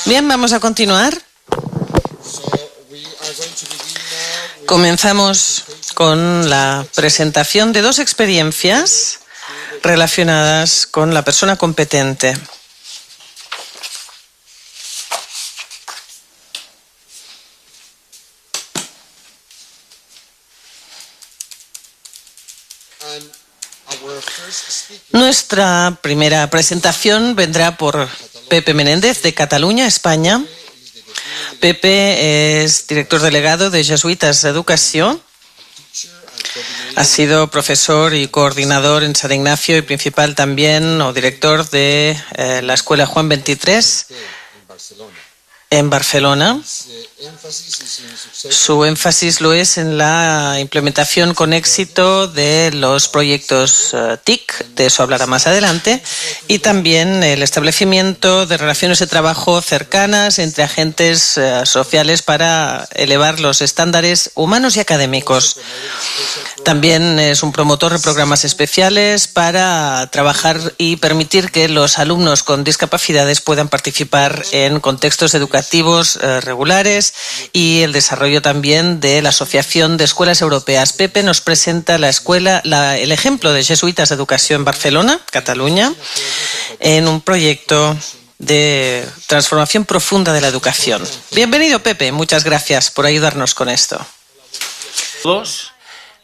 Bien, vamos a continuar. Comenzamos con la presentación de dos experiencias relacionadas con la persona competente. Nuestra primera presentación vendrá por Pepe Menéndez, de Cataluña, España. Pepe es director delegado de Jesuitas Educació. Ha sido profesor y coordinador en San Ignacio y principal también, o director de la Escuela Juan 23 en Barcelona. Su énfasis lo es en la implementación con éxito de los proyectos TIC, de eso hablará más adelante, y también el establecimiento de relaciones de trabajo cercanas entre agentes sociales para elevar los estándares humanos y académicos. También es un promotor de programas especiales para trabajar y permitir que los alumnos con discapacidades puedan participar en contextos educativos regulares y el desarrollo también de la Asociación de Escuelas Europeas. Pepe nos presenta el ejemplo de Jesuitas Educació en Barcelona, Cataluña, en un proyecto de transformación profunda de la educación. Bienvenido, Pepe, muchas gracias por ayudarnos con esto.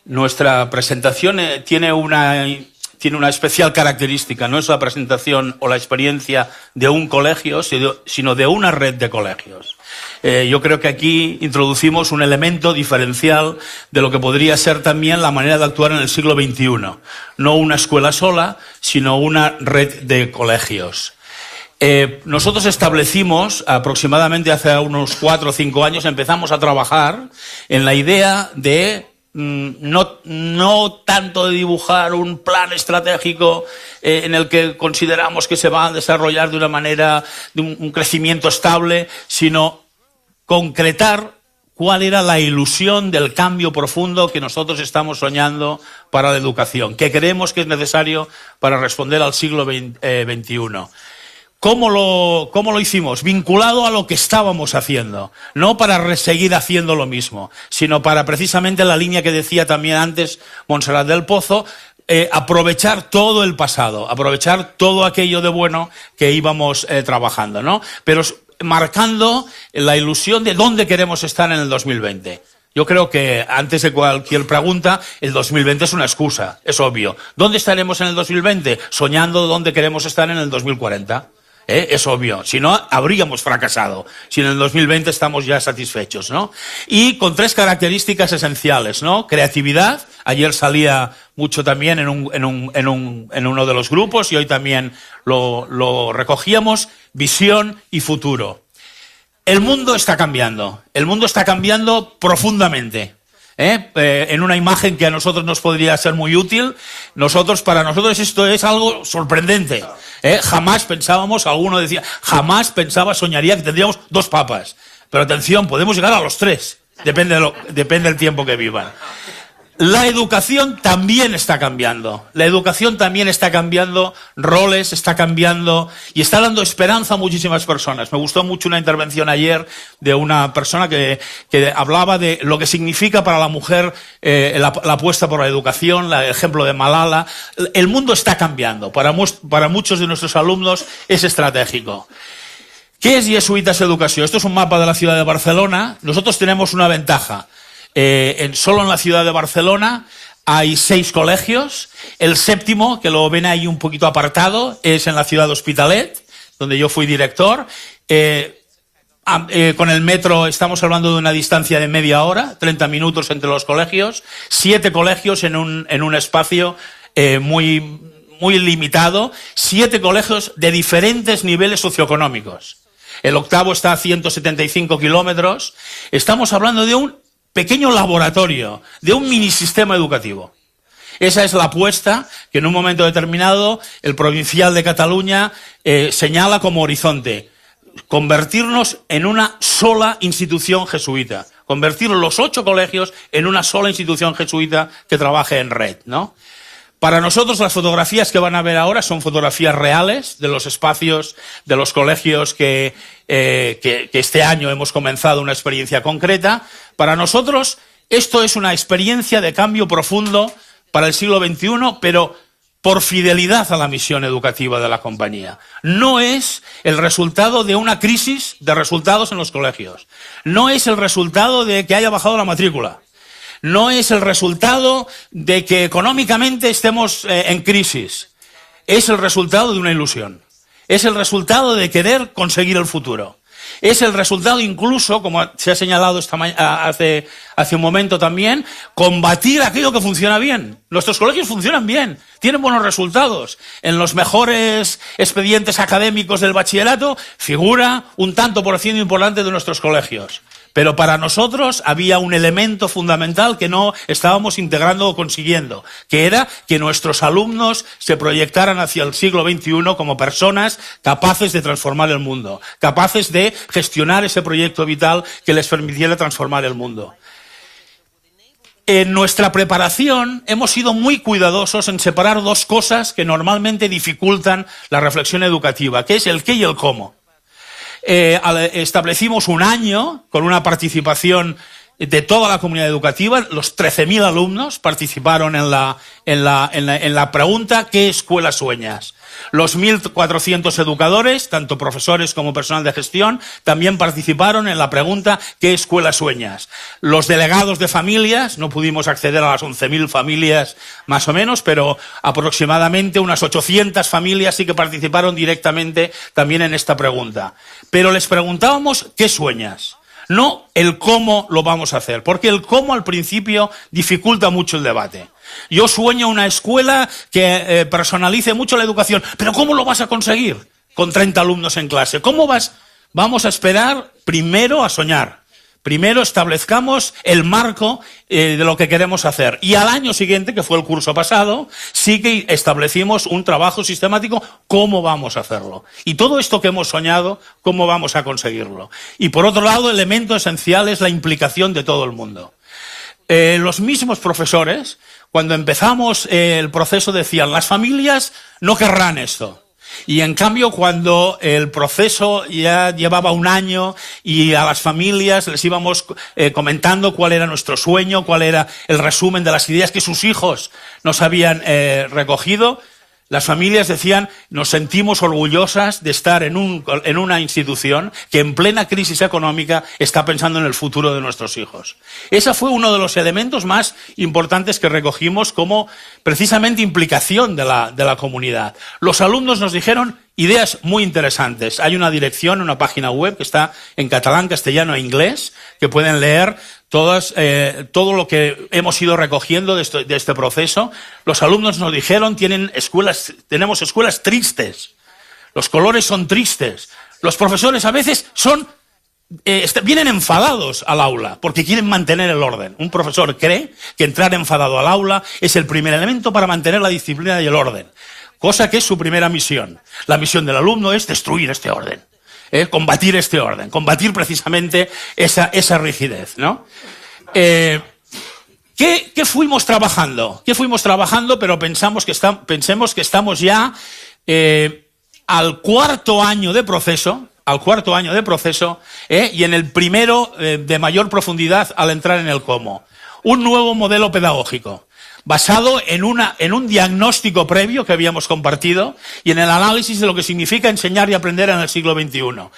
Nuestra presentación tiene una especial característica. No es la presentación o la experiencia de un colegio, sino de una red de colegios. Yo creo que aquí introducimos un elemento diferencial de lo que podría ser también la manera de actuar en el siglo XXI. No una escuela sola, sino una red de colegios. Nosotros establecimos, aproximadamente hace unos 4 o 5 años, empezamos a trabajar en la idea de no tanto de dibujar un plan estratégico en el que consideramos que se va a desarrollar de una manera de un crecimiento estable, sino concretar cuál era la ilusión del cambio profundo que nosotros estamos soñando para la educación, que creemos que es necesario para responder al siglo XXI. ¿Cómo lo hicimos? Vinculado a lo que estábamos haciendo. No para seguir haciendo lo mismo, sino para precisamente la línea que decía también antes Montserrat del Pozo, aprovechar todo el pasado, aprovechar todo aquello de bueno que íbamos trabajando, ¿no? Pero marcando la ilusión de dónde queremos estar en el 2020. Yo creo que, antes de cualquier pregunta, el 2020 es una excusa, es obvio. ¿Dónde estaremos en el 2020? Soñando dónde queremos estar en el 2040. Es obvio, si no habríamos fracasado, si en el 2020 estamos ya satisfechos, ¿no? Y con 3 características esenciales, ¿no? Creatividad, ayer salía mucho también en uno de los grupos y hoy también lo recogíamos, visión y futuro. El mundo está cambiando profundamente. En una imagen que a nosotros nos podría ser muy útil, para nosotros esto es algo sorprendente. Jamás pensábamos, alguno decía, soñaría que tendríamos 2 papas. Pero atención, podemos llegar a los 3, depende del tiempo que vivan. La educación también está cambiando. La educación también está cambiando roles, está cambiando y está dando esperanza a muchísimas personas. Me gustó mucho una intervención ayer de una persona que hablaba de lo que significa para la mujer la apuesta por la educación, el ejemplo de Malala. El mundo está cambiando. Para muchos de nuestros alumnos es estratégico. ¿Qué es Jesuitas Educació? Esto es un mapa de la ciudad de Barcelona. Nosotros tenemos una ventaja. Solo en la ciudad de Barcelona hay 6 colegios. El 7º, que lo ven ahí un poquito apartado, es en la ciudad de Hospitalet, donde yo fui director. Con el metro estamos hablando de una distancia de media hora, 30 minutos entre los colegios. 7 colegios en un espacio muy limitado. 7 colegios de diferentes niveles socioeconómicos. El 8º está a 175 kilómetros. Estamos hablando de un pequeño laboratorio, de un mini sistema educativo. Esa es la apuesta que en un momento determinado el provincial de Cataluña señala como horizonte. Convertirnos en una sola institución jesuita. Convertir los 8 colegios en una sola institución jesuita que trabaje en red, ¿no? Para nosotros las fotografías que van a ver ahora son fotografías reales de los espacios de los colegios que este año hemos comenzado una experiencia concreta. Para nosotros esto es una experiencia de cambio profundo para el siglo XXI, pero por fidelidad a la misión educativa de la compañía. No es el resultado de una crisis de resultados en los colegios. No es el resultado de que haya bajado la matrícula. No es el resultado de que económicamente estemos en crisis. Es el resultado de una ilusión. Es el resultado de querer conseguir el futuro. Es el resultado incluso, como se ha señalado hace un momento también, combatir aquello que funciona bien. Nuestros colegios funcionan bien, tienen buenos resultados. En los mejores expedientes académicos del bachillerato figura un tanto por ciento importante de nuestros colegios. Pero para nosotros había un elemento fundamental que no estábamos integrando o consiguiendo, que era que nuestros alumnos se proyectaran hacia el siglo XXI como personas capaces de transformar el mundo, capaces de gestionar ese proyecto vital que les permitiera transformar el mundo. En nuestra preparación hemos sido muy cuidadosos en separar dos cosas que normalmente dificultan la reflexión educativa, que es el qué y el cómo. Establecimos un año con una participación de toda la comunidad educativa. Los 13.000 alumnos participaron en la pregunta ¿qué escuela sueñas? Los 1.400 educadores, tanto profesores como personal de gestión, también participaron en la pregunta ¿qué escuela sueñas? Los delegados de familias, no pudimos acceder a las 11.000 familias más o menos, pero aproximadamente unas 800 familias sí que participaron directamente también en esta pregunta. Pero les preguntábamos ¿qué sueñas? No el cómo lo vamos a hacer, porque el cómo al principio dificulta mucho el debate. Yo sueño una escuela que personalice mucho la educación, pero ¿cómo lo vas a conseguir con 30 alumnos en clase? Vamos a esperar primero a soñar. Primero establezcamos el marco de lo que queremos hacer. Y al año siguiente, que fue el curso pasado, sí que establecimos un trabajo sistemático, cómo vamos a hacerlo. Y todo esto que hemos soñado, cómo vamos a conseguirlo. Y por otro lado, el elemento esencial es la implicación de todo el mundo. Los mismos profesores, cuando empezamos el proceso, decían, las familias no querrán esto. Y en cambio, cuando el proceso ya llevaba un año y a las familias les íbamos comentando cuál era nuestro sueño, cuál era el resumen de las ideas que sus hijos nos habían recogido, las familias decían, nos sentimos orgullosas de estar en una institución que en plena crisis económica está pensando en el futuro de nuestros hijos. Ese fue uno de los elementos más importantes que recogimos como precisamente implicación de la comunidad. Los alumnos nos dijeron ideas muy interesantes. Hay una dirección, una página web que está en catalán, castellano e inglés, que pueden leer todo lo que hemos ido recogiendo de este proceso. Los alumnos nos dijeron, tenemos escuelas tristes, los colores son tristes, los profesores a veces vienen enfadados al aula porque quieren mantener el orden. Un profesor cree que entrar enfadado al aula es el primer elemento para mantener la disciplina y el orden, cosa que es su primera misión. La misión del alumno es destruir este orden. Combatir este orden, combatir precisamente esa rigidez, ¿no? ¿Qué fuimos trabajando? Pero pensemos que estamos ya al cuarto año de proceso, y en el primero de mayor profundidad al entrar en el cómo. Un nuevo modelo pedagógico, basado en un diagnóstico previo que habíamos compartido y en el análisis de lo que significa enseñar y aprender en el siglo XXI.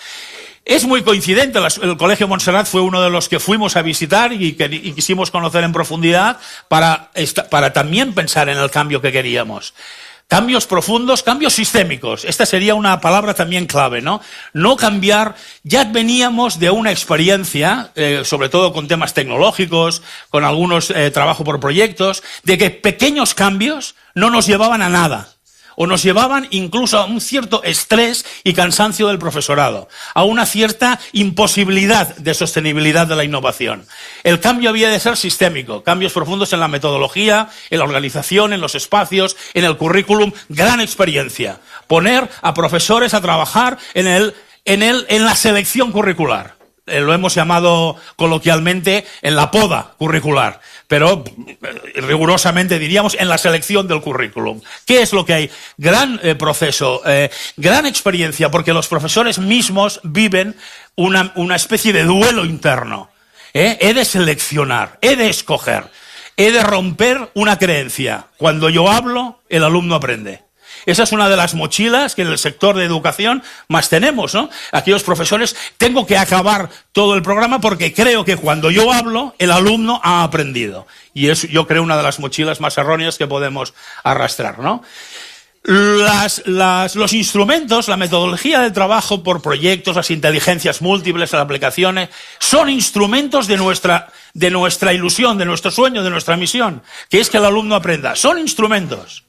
Es muy coincidente, el Colegio Montserrat fue uno de los que fuimos a visitar y quisimos conocer en profundidad para también pensar en el cambio que queríamos. Cambios profundos, cambios sistémicos. Esta sería una palabra también clave, ¿no? No cambiar. Ya veníamos de una experiencia, sobre todo con temas tecnológicos, con algunos trabajo por proyectos, de que pequeños cambios no nos llevaban a nada. O nos llevaban incluso a un cierto estrés y cansancio del profesorado, a una cierta imposibilidad de sostenibilidad de la innovación. El cambio había de ser sistémico, cambios profundos en la metodología, en la organización, en los espacios, en el currículum, gran experiencia. Poner a profesores a trabajar en la selección curricular. lo hemos llamado coloquialmente en la poda curricular, pero rigurosamente diríamos en la selección del currículum. ¿Qué es lo que hay? Gran proceso, gran experiencia, porque los profesores mismos viven una especie de duelo interno. He de seleccionar, he de escoger, he de romper una creencia. Cuando yo hablo, el alumno aprende. Esa es una de las mochilas que en el sector de educación más tenemos, ¿no? Aquellos profesores, tengo que acabar todo el programa porque creo que cuando yo hablo, el alumno ha aprendido. Y es, yo creo, una de las mochilas más erróneas que podemos arrastrar, ¿no? Los instrumentos, la metodología de trabajo por proyectos, las inteligencias múltiples, las aplicaciones, son instrumentos de nuestra ilusión, de nuestro sueño, de nuestra misión, que es que el alumno aprenda. Son instrumentos.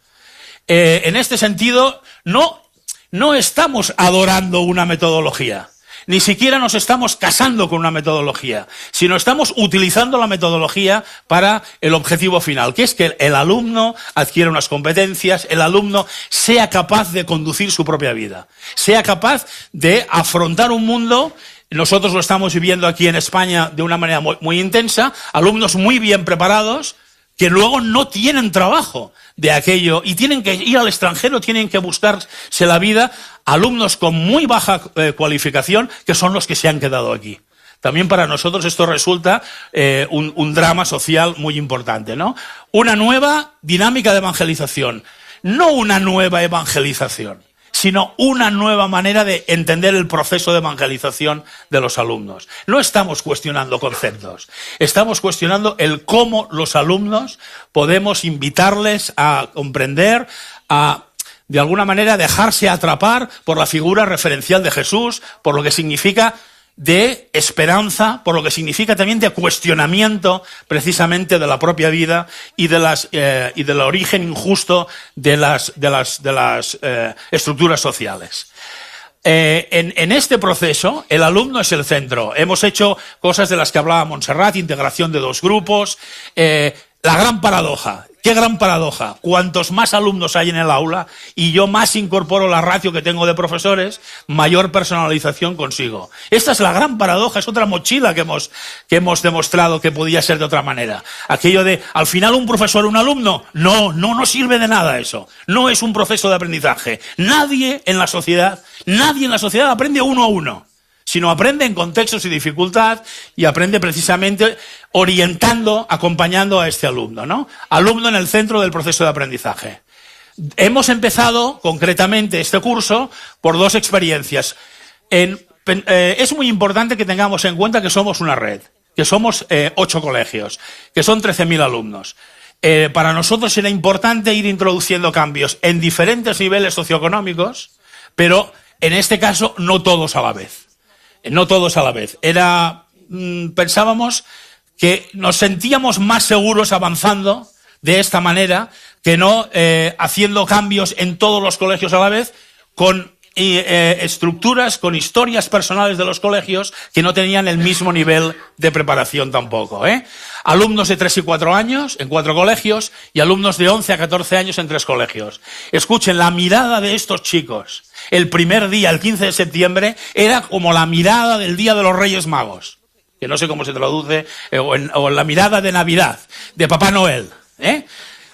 En este sentido, no estamos adorando una metodología, ni siquiera nos estamos casando con una metodología, sino estamos utilizando la metodología para el objetivo final, que es que el alumno adquiera unas competencias, el alumno sea capaz de conducir su propia vida, sea capaz de afrontar un mundo. Nosotros lo estamos viviendo aquí en España de una manera muy intensa, alumnos muy bien preparados, que luego no tienen trabajo de aquello y tienen que ir al extranjero, tienen que buscarse la vida, alumnos con muy baja cualificación, que son los que se han quedado aquí. También para nosotros esto resulta un drama social muy importante, ¿no? Una nueva dinámica de evangelización, no una nueva evangelización, sino una nueva manera de entender el proceso de evangelización de los alumnos. No estamos cuestionando conceptos, estamos cuestionando el cómo los alumnos podemos invitarles a comprender, a de alguna manera dejarse atrapar por la figura referencial de Jesús, por lo que significa de esperanza, por lo que significa también de cuestionamiento precisamente de la propia vida y del origen injusto de las estructuras sociales. En este proceso, el alumno es el centro. Hemos hecho cosas de las que hablaba Montserrat, integración de dos grupos, la gran paradoja. ¡Qué gran paradoja! Cuantos más alumnos hay en el aula y yo más incorporo la ratio que tengo de profesores, mayor personalización consigo. Esta es la gran paradoja, es otra mochila que hemos demostrado que podía ser de otra manera. Aquello de, al final un profesor, un alumno, no sirve de nada eso. No es un proceso de aprendizaje. Nadie en la sociedad aprende uno a uno, sino aprende en contextos y dificultad y aprende precisamente orientando, acompañando a este alumno, ¿no? Alumno en el centro del proceso de aprendizaje. Hemos empezado concretamente este curso por dos experiencias. Es muy importante que tengamos en cuenta que somos una red, que somos 8 colegios, que son 13.000 alumnos. Para nosotros era importante ir introduciendo cambios en diferentes niveles socioeconómicos, pero en este caso no todos a la vez. No todos a la vez. Pensábamos que nos sentíamos más seguros avanzando de esta manera que no haciendo cambios en todos los colegios a la vez con estructuras, con historias personales de los colegios que no tenían el mismo nivel de preparación tampoco. Alumnos de 3 y 4 años en 4 colegios y alumnos de 11 a 14 años en 3 colegios. Escuchen, la mirada de estos chicos el primer día, el 15 de septiembre, era como la mirada del Día de los Reyes Magos, que no sé cómo se traduce, o en la mirada de Navidad, de Papá Noel,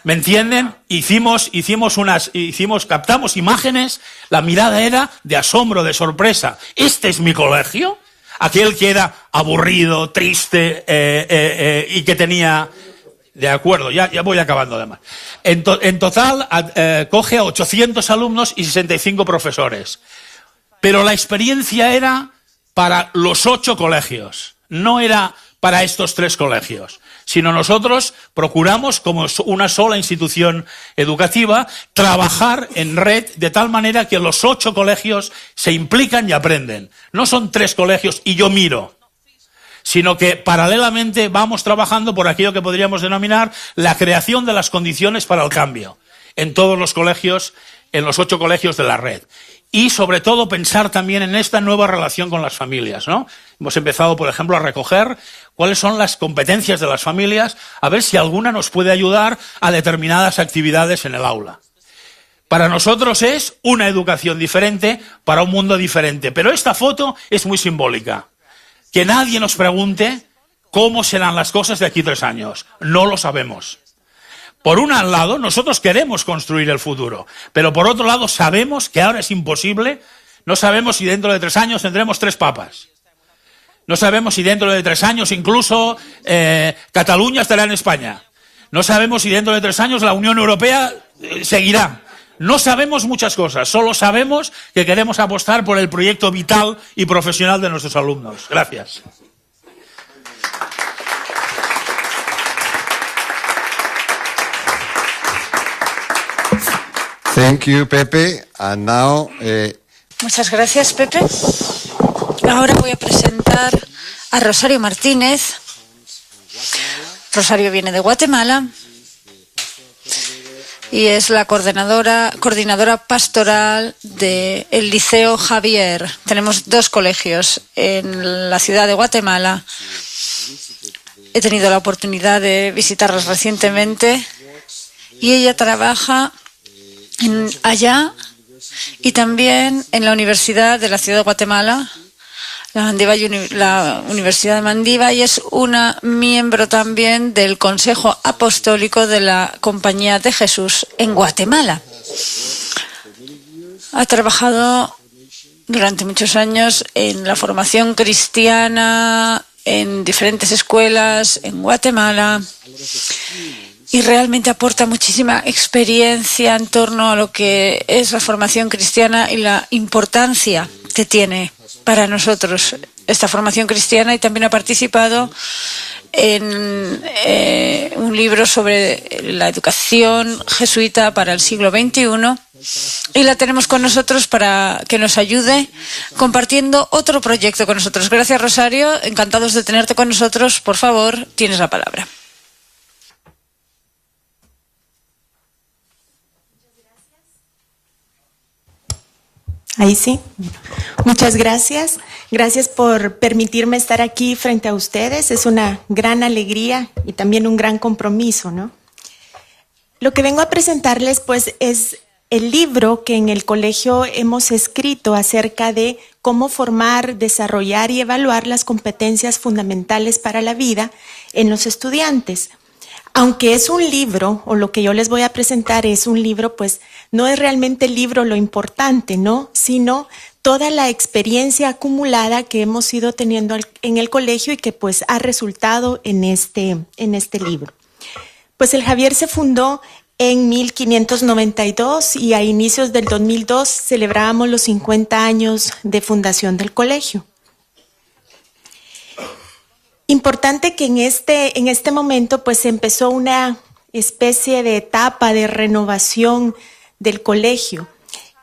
¿me entienden? Captamos imágenes, la mirada era de asombro, de sorpresa. ¿Este es mi colegio? Aquel que era aburrido, triste, y que tenía... De acuerdo, ya voy acabando además. En total coge a 800 alumnos y 65 profesores. Pero la experiencia era para los 8 colegios, no era para estos 3 colegios, sino nosotros procuramos, como una sola institución educativa, trabajar en red de tal manera que los 8 colegios se implican y aprenden. No son 3 colegios y yo miro, sino que paralelamente vamos trabajando por aquello que podríamos denominar la creación de las condiciones para el cambio en todos los colegios, en los 8 colegios de la red. Y sobre todo pensar también en esta nueva relación con las familias, ¿no? Hemos empezado, por ejemplo, a recoger cuáles son las competencias de las familias, a ver si alguna nos puede ayudar a determinadas actividades en el aula. Para nosotros es una educación diferente para un mundo diferente, pero esta foto es muy simbólica. que nadie nos pregunte cómo serán las cosas de aquí 3 años. No lo sabemos. Por un lado, nosotros queremos construir el futuro, pero por otro lado sabemos que ahora es imposible. No sabemos si dentro de 3 años tendremos 3 papas. No sabemos si dentro de 3 años incluso Cataluña estará en España. No sabemos si dentro de 3 años la Unión Europea seguirá. No sabemos muchas cosas, solo sabemos que queremos apostar por el proyecto vital y profesional de nuestros alumnos. Gracias. Thank you, Pepe. And now, Muchas gracias, Pepe. Ahora voy a presentar a Rosario Martínez. Rosario viene de Guatemala y es la coordinadora pastoral del Liceo Javier. Tenemos 2 colegios en la ciudad de Guatemala. He tenido la oportunidad de visitarlos recientemente y ella trabaja allá y también en la Universidad de la Ciudad de Guatemala, la Universidad de Mandiva, y es una miembro también del Consejo Apostólico de la Compañía de Jesús en Guatemala. Ha trabajado durante muchos años en la formación cristiana, en diferentes escuelas en Guatemala, y realmente aporta muchísima experiencia en torno a lo que es la formación cristiana y la importancia que tiene para nosotros esta formación cristiana, y también ha participado en un libro sobre la educación jesuita para el siglo XXI, y la tenemos con nosotros para que nos ayude compartiendo otro proyecto con nosotros. Gracias, Rosario, encantados de tenerte con nosotros. Por favor, tienes la palabra. Ahí sí. Muchas gracias. Gracias por permitirme estar aquí frente a ustedes. Es una gran alegría y también un gran compromiso, ¿no? Lo que vengo a presentarles, pues, es el libro que en el colegio hemos escrito acerca de cómo formar, desarrollar y evaluar las competencias fundamentales para la vida en los estudiantes. Aunque es un libro, o lo que yo les voy a presentar es un libro, pues no es realmente el libro lo importante, ¿no? Sino toda la experiencia acumulada que hemos ido teniendo en el colegio y que pues ha resultado en este libro. Pues el Javier se fundó en 1592 y a inicios del 2002 celebrábamos los 50 años de fundación del colegio. Importante que en este momento pues empezó una especie de etapa de renovación del colegio.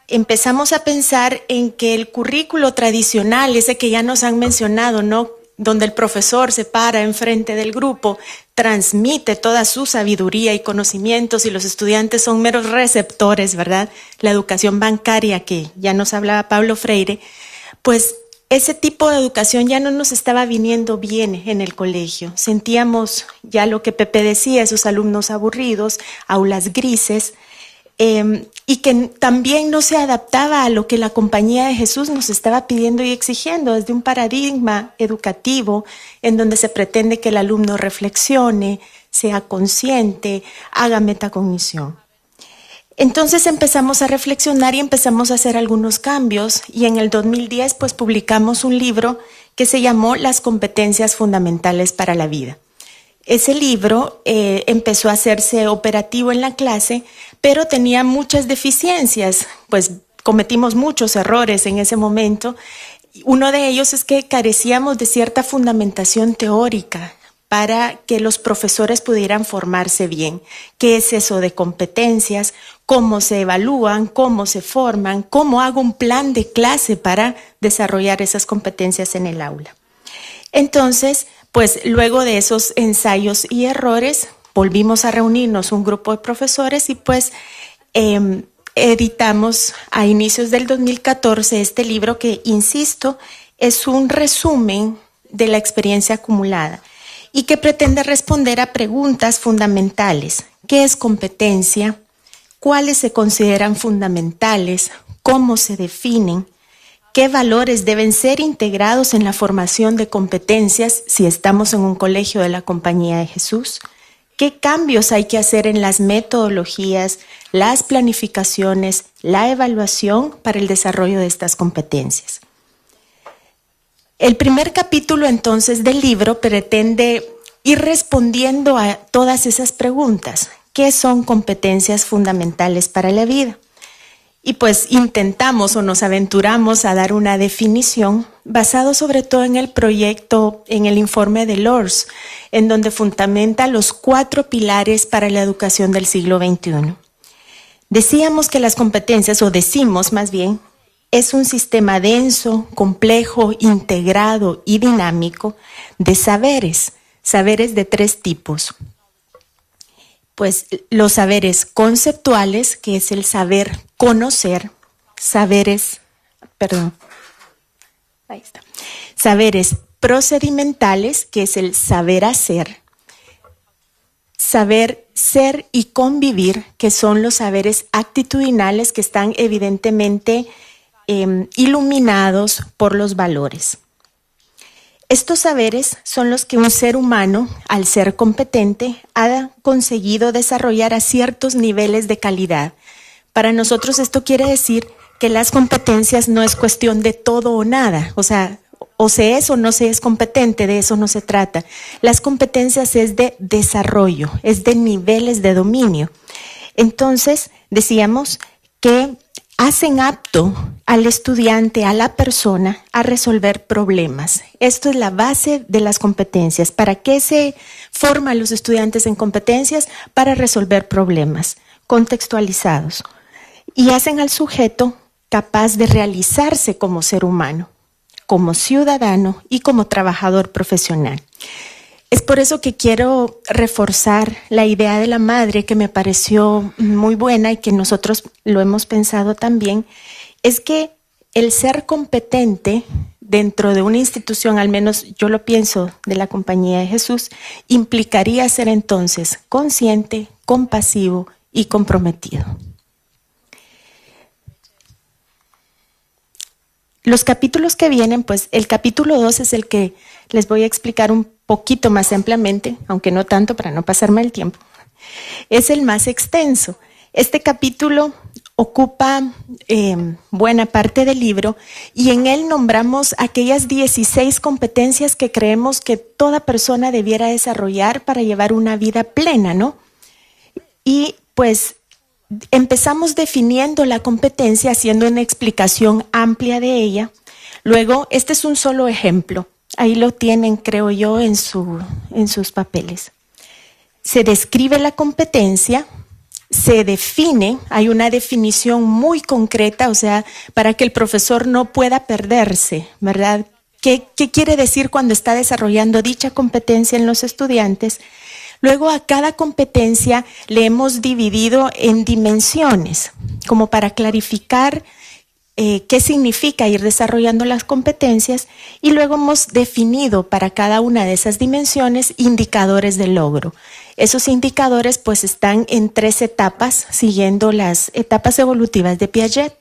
Empezamos a pensar en que el currículo tradicional, ese que ya nos han mencionado, ¿no? Donde el profesor se para enfrente del grupo, transmite toda su sabiduría y conocimientos y los estudiantes son meros receptores, ¿verdad? La educación bancaria que ya nos hablaba Pablo Freire, pues ese tipo de educación ya no nos estaba viniendo bien en el colegio. Sentíamos ya lo que Pepe decía, esos alumnos aburridos, aulas grises, y que también no se adaptaba a lo que la Compañía de Jesús nos estaba pidiendo y exigiendo desde un paradigma educativo en donde se pretende que el alumno reflexione, sea consciente, haga metacognición. Entonces empezamos a reflexionar y empezamos a hacer algunos cambios y en el 2010 pues publicamos un libro que se llamó Las competencias fundamentales para la vida. Ese libro empezó a hacerse operativo en la clase, pero tenía muchas deficiencias, pues cometimos muchos errores en ese momento. Uno de ellos es que carecíamos de cierta fundamentación teórica para que los profesores pudieran formarse bien. ¿Qué es eso de competencias? ¿Cómo se evalúan? ¿Cómo se forman? ¿Cómo hago un plan de clase para desarrollar esas competencias en el aula? Entonces, pues luego de esos ensayos y errores, volvimos a reunirnos un grupo de profesores y pues editamos a inicios del 2014 este libro que, insisto, es un resumen de la experiencia acumulada y que pretende responder a preguntas fundamentales. ¿Qué es competencia? ¿Cuáles se consideran fundamentales? ¿Cómo se definen? qué valores deben ser integrados en la formación de competencias si estamos en un colegio de la Compañía de Jesús, qué cambios hay que hacer en las metodologías, las planificaciones, la evaluación para el desarrollo de estas competencias. El primer capítulo entonces del libro pretende ir respondiendo a todas esas preguntas. ¿Qué son competencias fundamentales para la vida? Y pues intentamos o nos aventuramos a dar una definición basado sobre todo en el proyecto, en el informe de Lors, en donde fundamenta los 4 pilares para la educación del siglo XXI. Decíamos que las competencias, o decimos más bien, es un sistema denso, complejo, integrado y dinámico de saberes de 3 tipos. Pues los saberes conceptuales, que es el saber conocer, saberes procedimentales, que es el saber hacer, saber ser y convivir, que son los saberes actitudinales que están evidentemente iluminados por los valores. Estos saberes son los que un ser humano, al ser competente, ha conseguido desarrollar a ciertos niveles de calidad. Para nosotros esto quiere decir que las competencias no es cuestión de todo o nada, o sea, o se es o no se es competente, de eso no se trata. Las competencias es de desarrollo, es de niveles de dominio. Entonces, decíamos que hacen apto al estudiante, a la persona, a resolver problemas. Esto es la base de las competencias. ¿Para qué se forman los estudiantes en competencias? Para resolver problemas contextualizados. Y hacen al sujeto capaz de realizarse como ser humano, como ciudadano y como trabajador profesional. Es por eso que quiero reforzar la idea de la madre, que me pareció muy buena y que nosotros lo hemos pensado también, es que el ser competente dentro de una institución, al menos yo lo pienso de la Compañía de Jesús, implicaría ser entonces consciente, compasivo y comprometido. Los capítulos que vienen, pues el capítulo 2 es el que les voy a explicar un poquito más ampliamente, aunque no tanto para no pasarme el tiempo. Es el más extenso. Este capítulo ocupa buena parte del libro y en él nombramos aquellas 16 competencias que creemos que toda persona debiera desarrollar para llevar una vida plena, ¿no? Y pues empezamos definiendo la competencia, haciendo una explicación amplia de ella. Luego, este es un solo ejemplo. Ahí lo tienen, creo yo, en sus papeles. Se describe la competencia, se define, hay una definición muy concreta, o sea, para que el profesor no pueda perderse, ¿verdad? ¿Qué quiere decir cuando está desarrollando dicha competencia en los estudiantes? Luego a cada competencia le hemos dividido en dimensiones, como para clarificar qué significa ir desarrollando las competencias, y luego hemos definido para cada una de esas dimensiones indicadores de logro. Esos indicadores pues están en 3 etapas, siguiendo las etapas evolutivas de Piaget,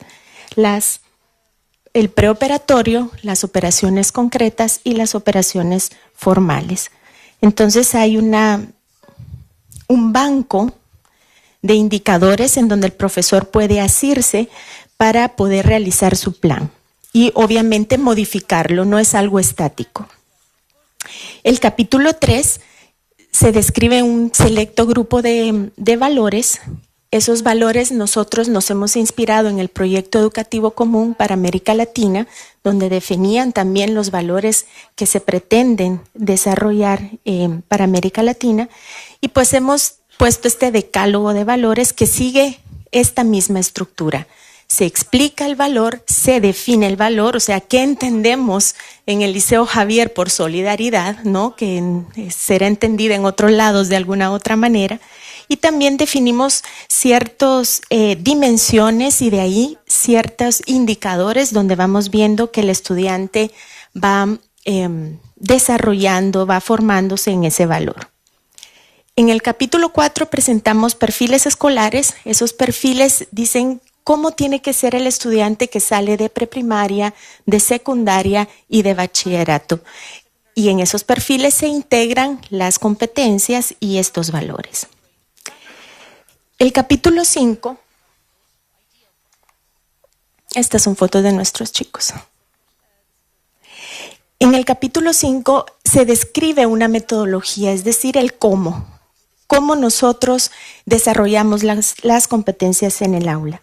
el preoperatorio, las operaciones concretas y las operaciones formales. Entonces hay un banco de indicadores en donde el profesor puede asirse para poder realizar su plan y obviamente modificarlo, no es algo estático. El capítulo 3 se describe un selecto grupo de valores. Esos valores nosotros nos hemos inspirado en el proyecto educativo común para América Latina, donde definían también los valores que se pretenden desarrollar para América Latina, y pues hemos puesto este decálogo de valores que sigue esta misma estructura. Se explica el valor, se define el valor, o sea, ¿qué entendemos en el Liceo Javier por solidaridad, ¿no? Que será entendida en otros lados de alguna otra manera. Y también definimos ciertas dimensiones y de ahí ciertos indicadores donde vamos viendo que el estudiante va desarrollando, va formándose en ese valor. En el capítulo 4 presentamos perfiles escolares. Esos perfiles dicen cómo tiene que ser el estudiante que sale de preprimaria, de secundaria y de bachillerato. Y en esos perfiles se integran las competencias y estos valores. El capítulo 5, estas son fotos de nuestros chicos. En el capítulo 5 se describe una metodología, es decir, el cómo nosotros desarrollamos las competencias en el aula.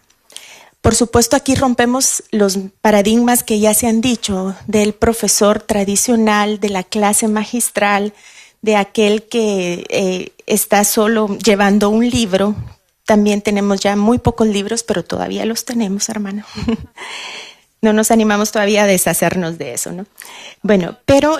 Por supuesto, aquí rompemos los paradigmas que ya se han dicho del profesor tradicional, de la clase magistral, de aquel que está solo llevando un libro. También tenemos ya muy pocos libros, pero todavía los tenemos, hermano. No nos animamos todavía a deshacernos de eso, ¿no? Bueno, pero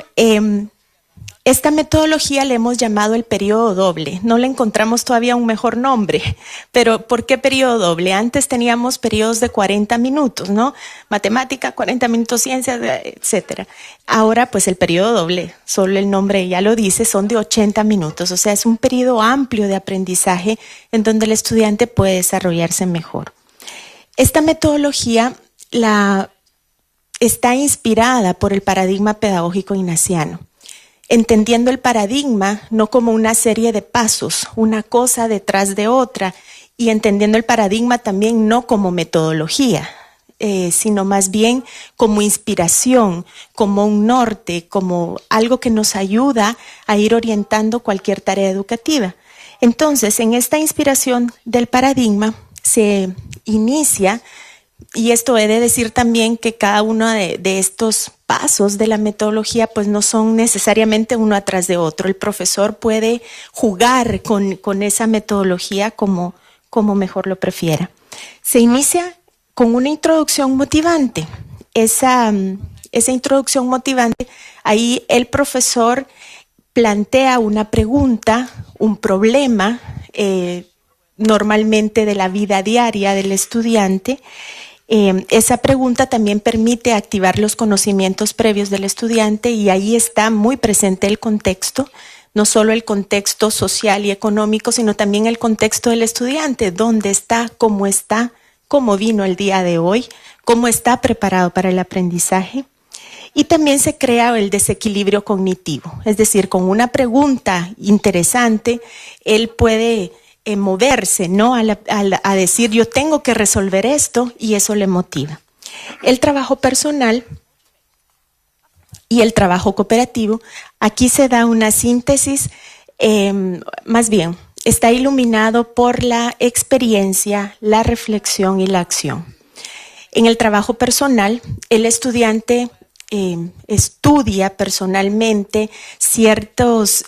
esta metodología le hemos llamado el periodo doble. No le encontramos todavía un mejor nombre. Pero ¿por qué periodo doble? Antes teníamos periodos de 40 minutos, ¿no? Matemática, 40 minutos, ciencias, etcétera. Ahora, pues el periodo doble, solo el nombre ya lo dice, son de 80 minutos. O sea, es un periodo amplio de aprendizaje en donde el estudiante puede desarrollarse mejor. Esta metodología está inspirada por el paradigma pedagógico ignaciano, entendiendo el paradigma no como una serie de pasos, una cosa detrás de otra, y entendiendo el paradigma también no como metodología, sino más bien como inspiración, como un norte, como algo que nos ayuda a ir orientando cualquier tarea educativa. Entonces, en esta inspiración del paradigma se inicia. Y esto he de decir también que cada uno de estos pasos de la metodología pues no son necesariamente uno atrás de otro. El profesor puede jugar con esa metodología como mejor lo prefiera. Se inicia con una introducción motivante. Esa introducción motivante, ahí el profesor plantea una pregunta, un problema, normalmente de la vida diaria del estudiante. Esa pregunta también permite activar los conocimientos previos del estudiante y ahí está muy presente el contexto, no solo el contexto social y económico, sino también el contexto del estudiante, dónde está, cómo vino el día de hoy, cómo está preparado para el aprendizaje. Y también se crea el desequilibrio cognitivo, es decir, con una pregunta interesante, él puede moverse, ¿no? A decir yo tengo que resolver esto y eso le motiva. El trabajo personal y el trabajo cooperativo, aquí se da una síntesis, más bien está iluminado por la experiencia, la reflexión y la acción. En el trabajo personal, el estudiante estudia personalmente ciertos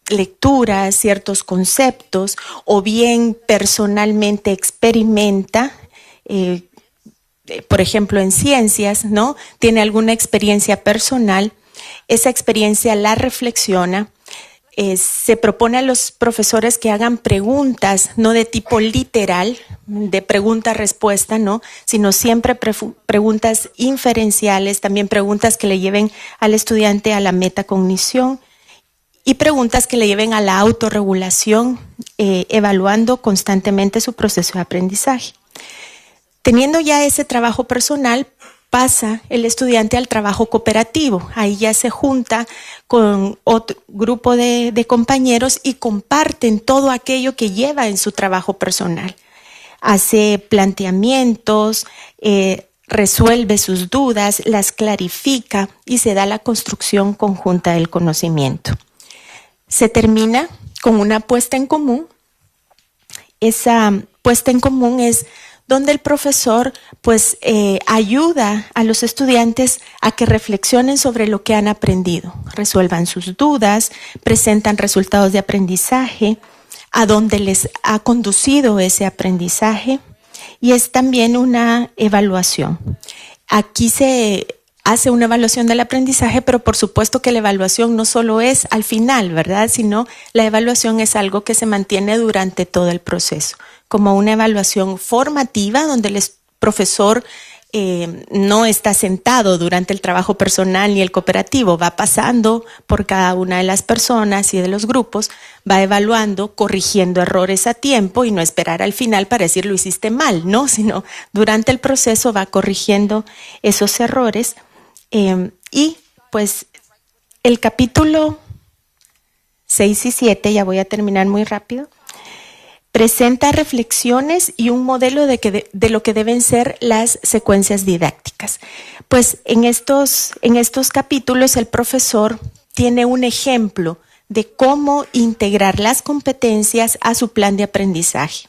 lecturas, ciertos conceptos, o bien personalmente experimenta, por ejemplo en ciencias, ¿no? Tiene alguna experiencia personal, esa experiencia la reflexiona, se propone a los profesores que hagan preguntas, no de tipo literal, de pregunta-respuesta, ¿no? Sino siempre preguntas inferenciales, también preguntas que le lleven al estudiante a la metacognición, y preguntas que le lleven a la autorregulación, evaluando constantemente su proceso de aprendizaje. Teniendo ya ese trabajo personal, pasa el estudiante al trabajo cooperativo. Ahí ya se junta con otro grupo de compañeros y comparten todo aquello que lleva en su trabajo personal. Hace planteamientos, resuelve sus dudas, las clarifica y se da la construcción conjunta del conocimiento. Se termina con una puesta en común. Esa puesta en común es donde el profesor pues ayuda a los estudiantes a que reflexionen sobre lo que han aprendido, resuelvan sus dudas, presentan resultados de aprendizaje, a dónde les ha conducido ese aprendizaje, y es también una evaluación. Aquí se hace una evaluación del aprendizaje, pero por supuesto que la evaluación no solo es al final, ¿verdad? Sino la evaluación es algo que se mantiene durante todo el proceso, como una evaluación formativa donde el profesor no está sentado durante el trabajo personal ni el cooperativo, va pasando por cada una de las personas y de los grupos, va evaluando, corrigiendo errores a tiempo y no esperar al final para decir lo hiciste mal, ¿no? Sino durante el proceso va corrigiendo esos errores. Y pues el capítulo 6 y 7, ya voy a terminar muy rápido, presenta reflexiones y un modelo de lo que deben ser las secuencias didácticas. Pues en estos capítulos el profesor tiene un ejemplo de cómo integrar las competencias a su plan de aprendizaje.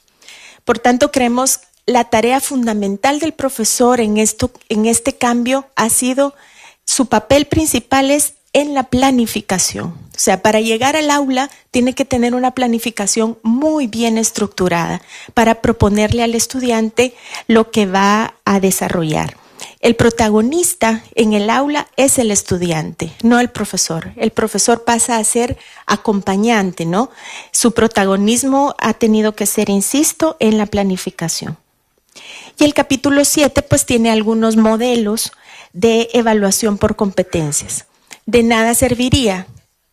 Por tanto, creemos la tarea fundamental del profesor en este cambio ha sido, su papel principal es en la planificación. O sea, para llegar al aula tiene que tener una planificación muy bien estructurada para proponerle al estudiante lo que va a desarrollar. El protagonista en el aula es el estudiante, no el profesor. El profesor pasa a ser acompañante, ¿no? Su protagonismo ha tenido que ser, insisto, en la planificación. Y el capítulo 7 pues tiene algunos modelos de evaluación por competencias. De nada serviría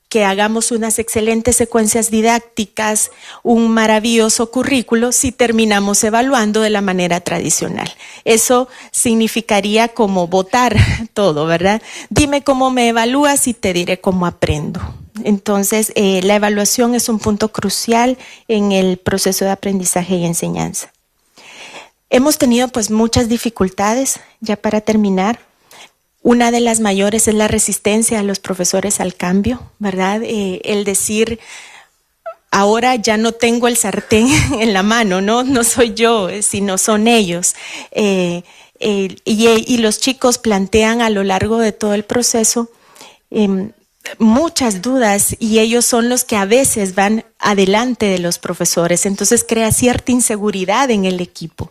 que hagamos unas excelentes secuencias didácticas, un maravilloso currículo, si terminamos evaluando de la manera tradicional. Eso significaría como votar todo, ¿verdad? Dime cómo me evalúas y te diré cómo aprendo. Entonces, la evaluación es un punto crucial en el proceso de aprendizaje y enseñanza. Hemos tenido pues muchas dificultades, ya para terminar. Una de las mayores es la resistencia de los profesores al cambio, ¿verdad? El decir, ahora ya no tengo el sartén en la mano, no soy yo, sino son ellos. Y los chicos plantean a lo largo de todo el proceso muchas dudas y ellos son los que a veces van adelante de los profesores, entonces crea cierta inseguridad en el equipo.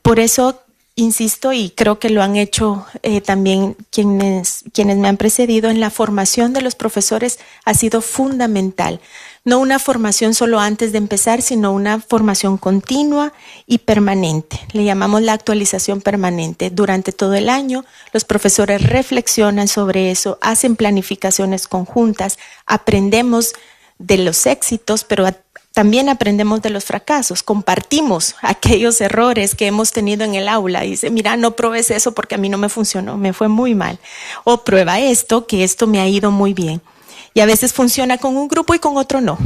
Por eso insisto, y creo que lo han hecho también quienes me han precedido, en la formación de los profesores ha sido fundamental. No una formación solo antes de empezar, sino una formación continua y permanente. Le llamamos la actualización permanente. Durante todo el año, los profesores reflexionan sobre eso, hacen planificaciones conjuntas, aprendemos de los éxitos, pero también aprendemos de los fracasos, compartimos aquellos errores que hemos tenido en el aula. Dice, mira, no pruebes eso porque a mí no me funcionó, me fue muy mal. O prueba esto, que esto me ha ido muy bien. Y a veces funciona con un grupo y con otro no,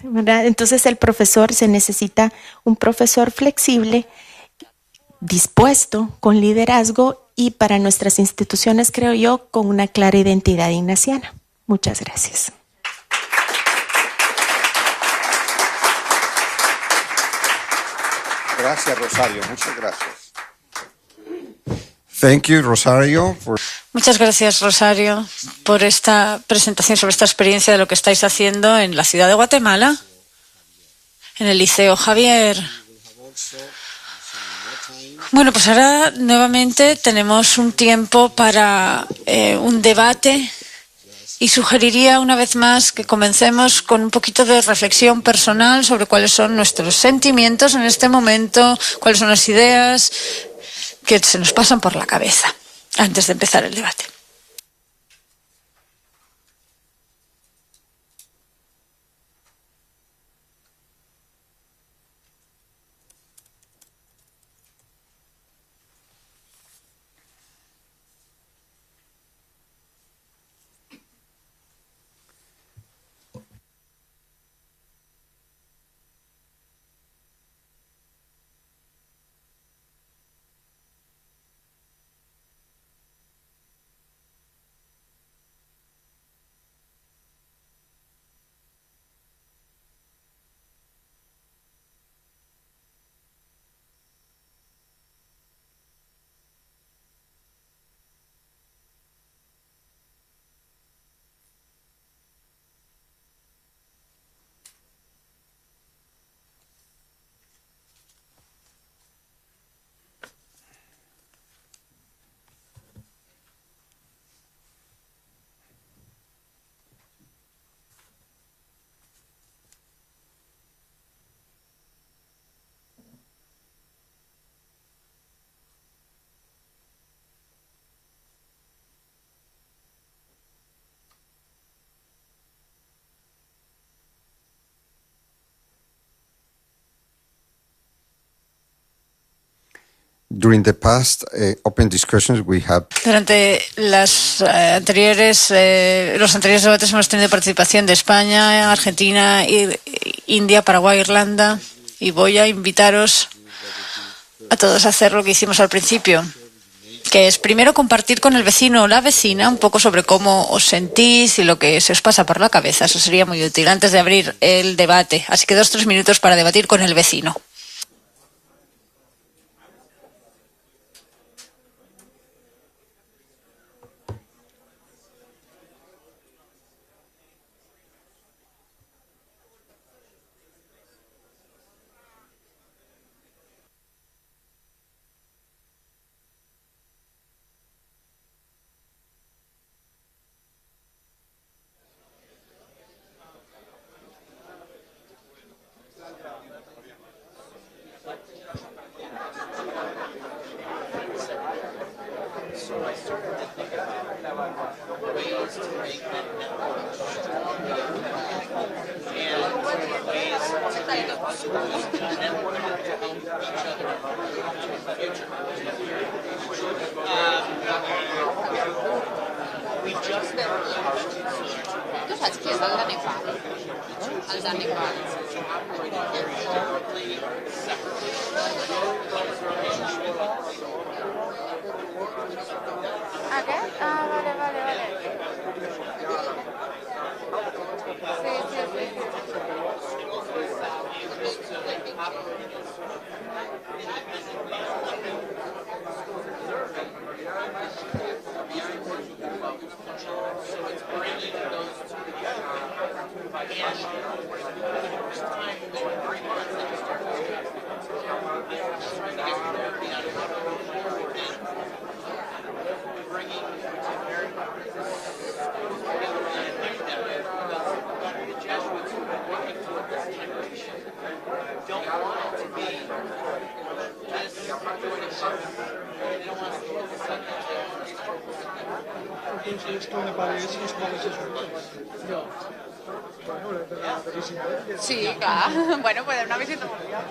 ¿verdad? Entonces se necesita un profesor flexible, dispuesto, con liderazgo y para nuestras instituciones, creo yo, con una clara identidad ignaciana. Muchas gracias. Gracias, Rosario. Muchas gracias. Thank you, Rosario, for... Muchas gracias, Rosario, por esta presentación sobre esta experiencia de lo que estáis haciendo en la ciudad de Guatemala, en el Liceo Javier. Bueno, pues ahora nuevamente tenemos un tiempo para un debate y sugeriría una vez más que comencemos con un poquito de reflexión personal sobre cuáles son nuestros sentimientos en este momento, cuáles son las ideas que se nos pasan por la cabeza antes de empezar el debate. During the past open discussions we have Durante los anteriores debates hemos tenido participación de España, Argentina, India, Paraguay, Irlanda, y voy a invitaros a todos a hacer lo que hicimos al principio, que es primero compartir con el vecino o la vecina un poco sobre cómo os sentís y lo que se os pasa por la cabeza. Eso sería muy útil antes de abrir el debate. Así que 2 o 3 minutos para debatir con el vecino. Tu saps qui és el de Nepal? El de Nepal. Aquest? Ah, vale. Sí, clar. Bueno, pues una visita mundial.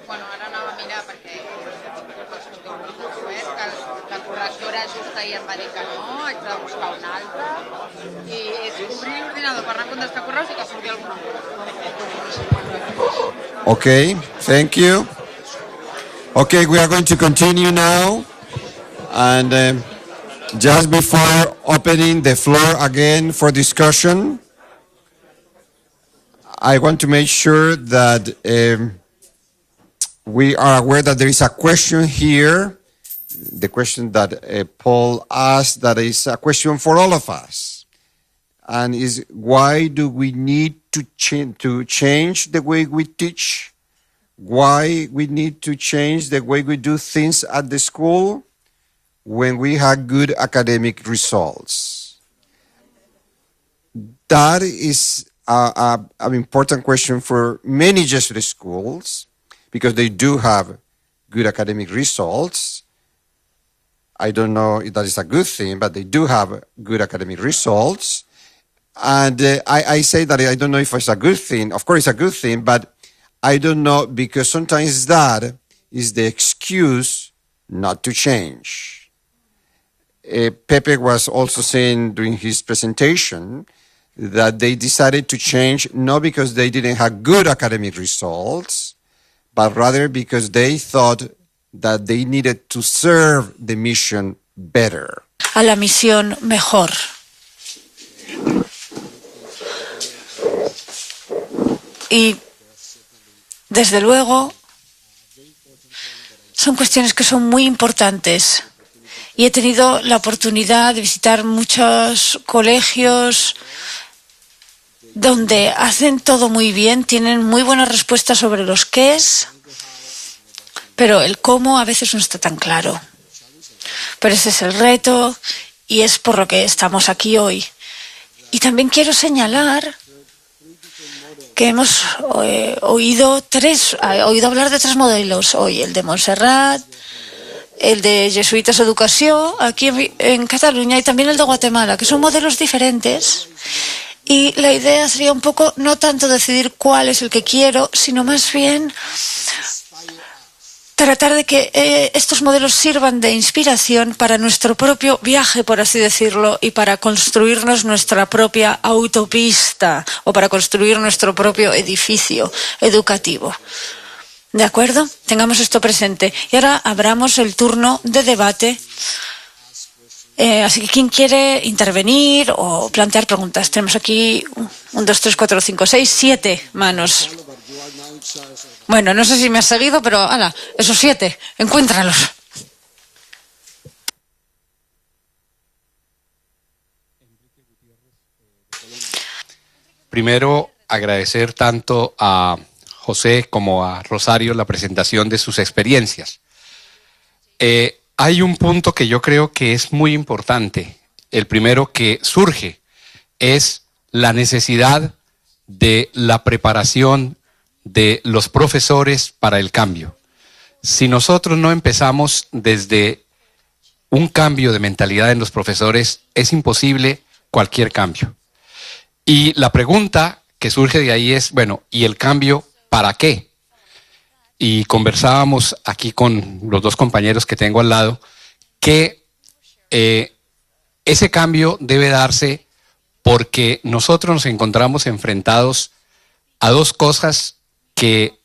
Bueno, ara anava a mirar perquè la correctora justa i em va dir que no, haig de buscar una altra i és obrir l'ordinador per anar a contestar correus i que surti alguna cosa. Okay, thank you. Okay, we are going to continue now. And just before opening the floor again for discussion, I want to make sure that we are aware that there is a question here, the question that Paul asked, that is a question for all of us. And is, why do we need to change the way we teach? Why we need to change the way we do things at the school when we have good academic results? That is an important question for many Jesuit schools, because they do have good academic results. I don't know if that is a good thing, but they do have good academic results. And I say that I don't know if it's a good thing. Of course, it's a good thing, but I don't know, because sometimes that is the excuse not to change. Pepe was also saying during his presentation that they decided to change not because they didn't have good academic results, but rather because they thought that they needed to serve the mission better. A la misión mejor. Y desde luego son cuestiones que son muy importantes y he tenido la oportunidad de visitar muchos colegios donde hacen todo muy bien, tienen muy buenas respuestas sobre los qués, pero el cómo a veces no está tan claro. Pero ese es el reto y es por lo que estamos aquí hoy. Y también quiero señalar que hemos oído hablar de 3 modelos hoy: el de Montserrat, el de Jesuitas Educació aquí en Cataluña y también el de Guatemala, que son modelos diferentes. Y la idea sería un poco no tanto decidir cuál es el que quiero, sino más bien tratar de que estos modelos sirvan de inspiración para nuestro propio viaje, por así decirlo, y para construirnos nuestra propia autopista o para construir nuestro propio edificio educativo. ¿De acuerdo? Tengamos esto presente. Y ahora abramos el turno de debate. Así que, ¿quién quiere intervenir o plantear preguntas? Tenemos aquí 1, 2, 3, 4, 5, 6, 7 manos. Bueno, no sé si me has seguido, pero ala, esos 7, encuéntralos. Primero, agradecer tanto a José como a Rosario la presentación de sus experiencias. Hay un punto que yo creo que es muy importante. El primero que surge es la necesidad de la preparación de los profesores para el cambio. Si nosotros no empezamos desde un cambio de mentalidad en los profesores, es imposible cualquier cambio. Y la pregunta que surge de ahí es, bueno, ¿y el cambio para qué? Y conversábamos aquí con los 2 compañeros que tengo al lado, que ese cambio debe darse porque nosotros nos encontramos enfrentados a 2 cosas que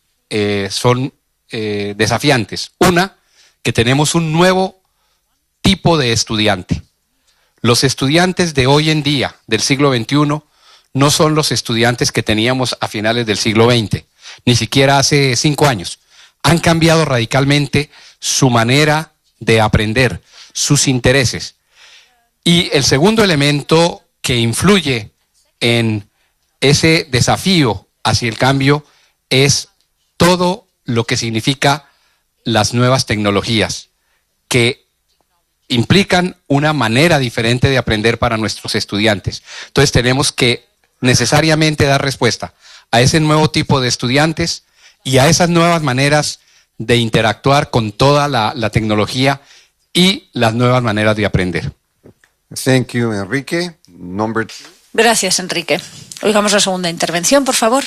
son desafiantes. Una, que tenemos un nuevo tipo de estudiante. Los estudiantes de hoy en día, del siglo XXI, no son los estudiantes que teníamos a finales del siglo XX, ni siquiera hace 5 años. Han cambiado radicalmente su manera de aprender, sus intereses. Y el segundo elemento que influye en ese desafío hacia el cambio es todo lo que significa las nuevas tecnologías, que implican una manera diferente de aprender para nuestros estudiantes. Entonces tenemos que necesariamente dar respuesta a ese nuevo tipo de estudiantes y a esas nuevas maneras de interactuar con toda la tecnología y las nuevas maneras de aprender. Thank you, Enrique. Number 2. Gracias, Enrique. Oigamos la segunda intervención, por favor.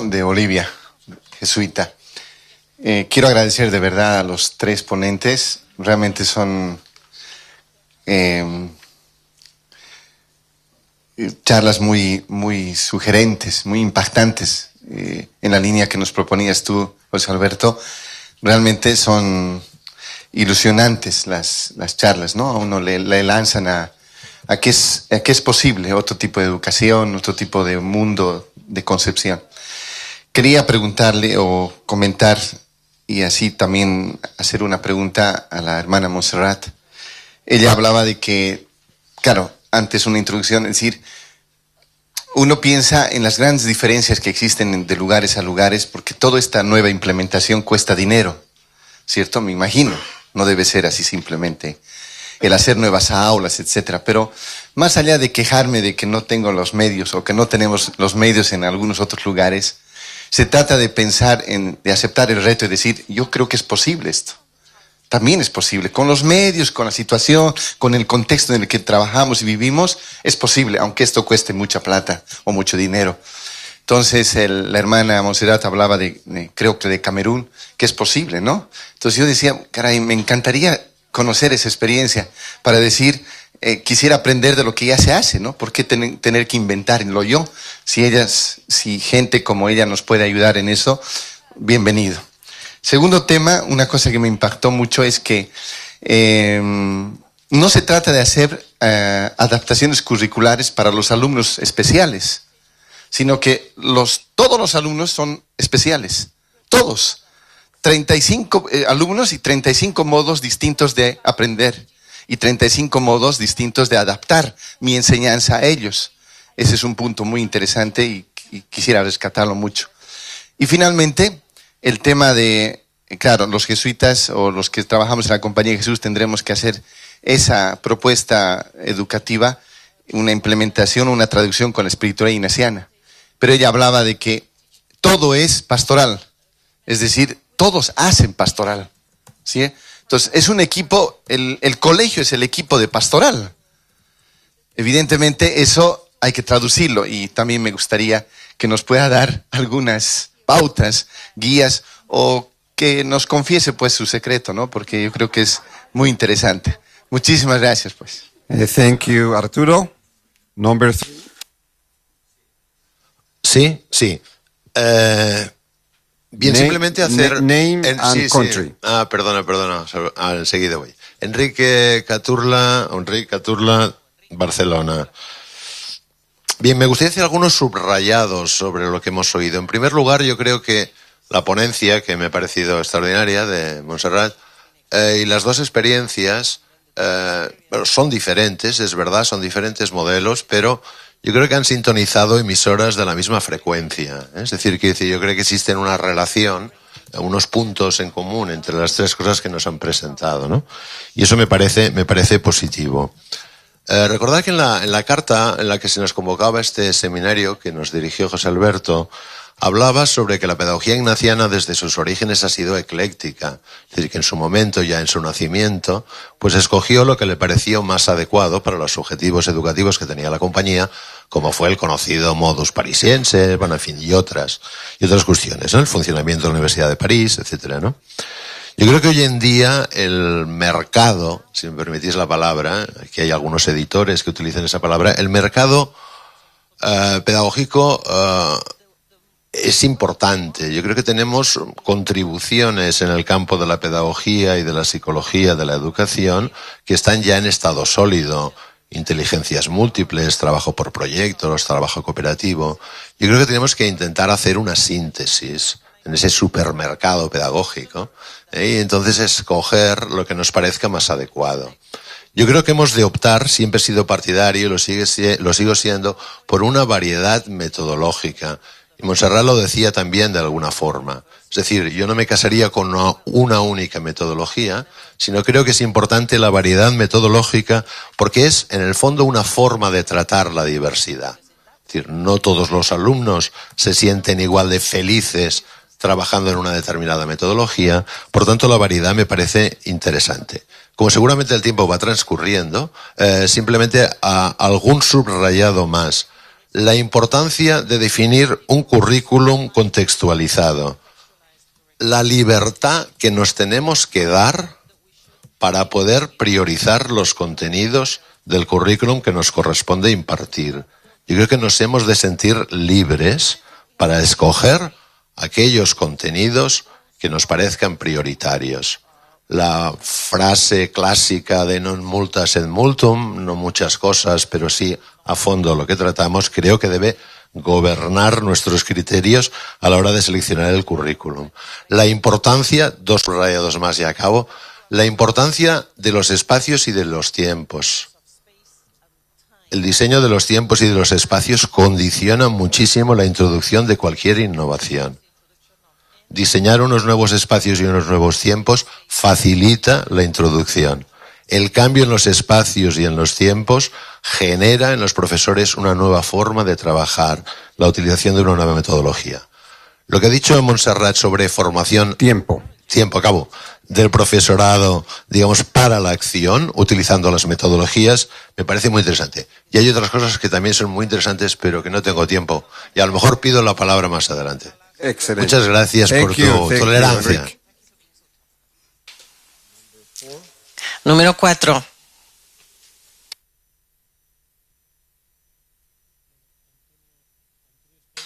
De Bolivia, jesuita. Quiero agradecer de verdad a los 3 ponentes. Realmente son charlas muy sugerentes, muy impactantes, en la línea que nos proponías tú, José Alberto. Realmente son ilusionantes las charlas, ¿no? A uno le lanzan a que es posible otro tipo de educación, otro tipo de mundo de concepción. Quería preguntarle o comentar y así también hacer una pregunta a la hermana Montserrat. Ella hablaba de que, claro, antes una introducción, es decir, uno piensa en las grandes diferencias que existen de lugares a lugares porque toda esta nueva implementación cuesta dinero, ¿cierto? Me imagino, no debe ser así simplemente el hacer nuevas aulas, etcétera. Pero más allá de quejarme de que no tengo los medios o que no tenemos los medios en algunos otros lugares, se trata de pensar de aceptar el reto y decir, yo creo que es posible esto. También es posible. Con los medios, con la situación, con el contexto en el que trabajamos y vivimos, es posible, aunque esto cueste mucha plata o mucho dinero. Entonces, la hermana Montserrat hablaba creo que de Camerún, que es posible, ¿no? Entonces yo decía, caray, me encantaría conocer esa experiencia para decir, quisiera aprender de lo que ya se hace, ¿no? ¿Por qué tener que inventarlo yo? Si gente como ella nos puede ayudar en eso, bienvenido. Segundo tema, una cosa que me impactó mucho es que no se trata de hacer adaptaciones curriculares para los alumnos especiales, sino que todos los alumnos son especiales. todos. 35 alumnos y 35 modos distintos de aprender y 35 modos distintos de adaptar mi enseñanza a ellos. Ese es un punto muy interesante y quisiera rescatarlo mucho. Y finalmente, el tema de, claro, los jesuitas o los que trabajamos en la Compañía de Jesús tendremos que hacer esa propuesta educativa, una implementación, una traducción con la espiritualidad ignaciana. Pero ella hablaba de que todo es pastoral, es decir, todos hacen pastoral, ¿sí? Entonces, es un equipo, el colegio es el equipo de pastoral. Evidentemente, eso hay que traducirlo y también me gustaría que nos pueda dar algunas pautas, guías o que nos confiese pues su secreto, ¿no? Porque yo creo que es muy interesante. Muchísimas gracias, pues. Thank you, Arturo. Number 3. Sí. Bien, simplemente hacer... Name and country. Sí. Ah, perdona, enseguida voy. Enrique Caturla, Barcelona. Bien, me gustaría hacer algunos subrayados sobre lo que hemos oído. En primer lugar, yo creo que la ponencia, que me ha parecido extraordinaria, de Montserrat, y las dos experiencias son diferentes, es verdad, son diferentes modelos, pero yo creo que han sintonizado emisoras de la misma frecuencia. Es decir, yo creo que existen una relación, unos puntos en común entre las tres cosas que nos han presentado, ¿no? Y eso me parece positivo. Recordad que en la carta en la que se nos convocaba este seminario que nos dirigió José Alberto, hablaba sobre que la pedagogía ignaciana desde sus orígenes ha sido ecléctica, es decir, que en su momento, ya en su nacimiento, pues escogió lo que le pareció más adecuado para los objetivos educativos que tenía la compañía, como fue el conocido modus parisiense, bueno, en fin, y otras cuestiones, ¿no? El funcionamiento de la Universidad de París, etcétera, ¿no? Yo creo que hoy en día el mercado, si me permitís la palabra, que hay algunos editores que utilizan esa palabra, el mercado pedagógico es importante. Yo creo que tenemos contribuciones en el campo de la pedagogía y de la psicología de la educación que están ya en estado sólido. Inteligencias múltiples, trabajo por proyectos, trabajo cooperativo. Yo creo que tenemos que intentar hacer una síntesis en ese supermercado pedagógico, y entonces escoger lo que nos parezca más adecuado. Yo creo que hemos de optar, siempre he sido partidario, lo sigo siendo, por una variedad metodológica. Y Montserrat lo decía también de alguna forma. Es decir, yo no me casaría con una única metodología, sino creo que es importante la variedad metodológica porque es, en el fondo, una forma de tratar la diversidad. Es decir, no todos los alumnos se sienten igual de felices trabajando en una determinada metodología, por tanto la variedad me parece interesante. Como seguramente el tiempo va transcurriendo, simplemente algún subrayado más. La importancia de definir un currículum contextualizado. La libertad que nos tenemos que dar para poder priorizar los contenidos del currículum que nos corresponde impartir. Yo creo que nos hemos de sentir libres para escoger aquellos contenidos que nos parezcan prioritarios. La frase clásica de non multas et multum, no muchas cosas, pero sí a fondo lo que tratamos, creo que debe gobernar nuestros criterios a la hora de seleccionar el currículum. La importancia, dos subrayados más y acabo, la importancia de los espacios y de los tiempos. El diseño de los tiempos y de los espacios condiciona muchísimo la introducción de cualquier innovación. Diseñar unos nuevos espacios y unos nuevos tiempos facilita la introducción. El cambio en los espacios y en los tiempos genera en los profesores una nueva forma de trabajar, la utilización de una nueva metodología. Lo que ha dicho Montserrat sobre formación... Tiempo, acabo. Del profesorado, digamos, para la acción, utilizando las metodologías, me parece muy interesante. Y hay otras cosas que también son muy interesantes, pero que no tengo tiempo. Y a lo mejor pido la palabra más adelante. Excelente. Muchas gracias por tu tolerancia. Número 4.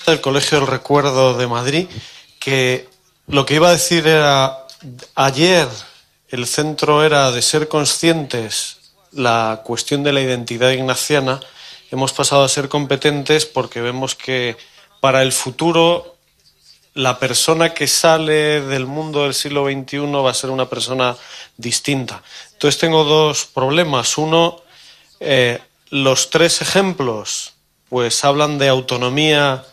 Del Colegio del Recuerdo de Madrid, que lo que iba a decir era, ayer el centro era de ser conscientes la cuestión de la identidad ignaciana, hemos pasado a ser competentes porque vemos que para el futuro la persona que sale del mundo del siglo XXI va a ser una persona distinta. Entonces tengo dos problemas. Uno, los tres ejemplos pues hablan de autonomía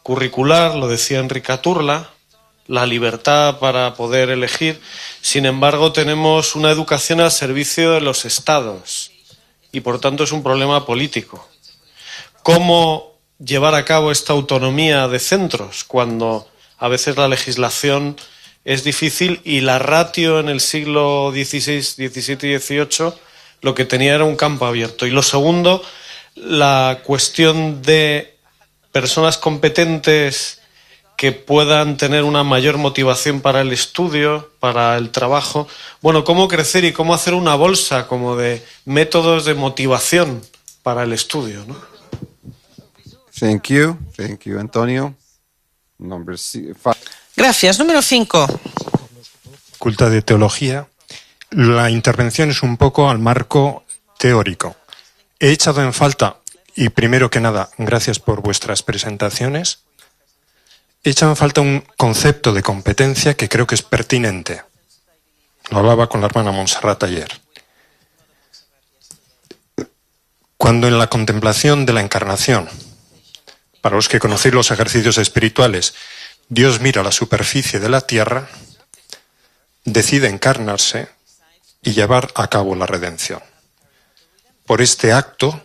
curricular, lo decía Enrique Aturla, la libertad para poder elegir. Sin embargo, tenemos una educación al servicio de los estados y por tanto es un problema político. ¿Cómo llevar a cabo esta autonomía de centros cuando a veces la legislación es difícil y la ratio en el siglo XVI, XVII y XVIII lo que tenía era un campo abierto? Y lo segundo, la cuestión de personas competentes que puedan tener una mayor motivación para el estudio, para el trabajo. Bueno, cómo crecer y cómo hacer una bolsa como de métodos de motivación para el estudio, ¿no? Thank you, Antonio. Number 5. Gracias. Número 5. Facultad de Teología. La intervención es un poco al marco teórico. He echado en falta, y primero que nada, gracias por vuestras presentaciones, he echado en falta un concepto de competencia que creo que es pertinente. Lo hablaba con la hermana Montserrat ayer. Cuando en la contemplación de la encarnación, para los que conocéis los ejercicios espirituales, Dios mira la superficie de la tierra, decide encarnarse y llevar a cabo la redención. Por este acto,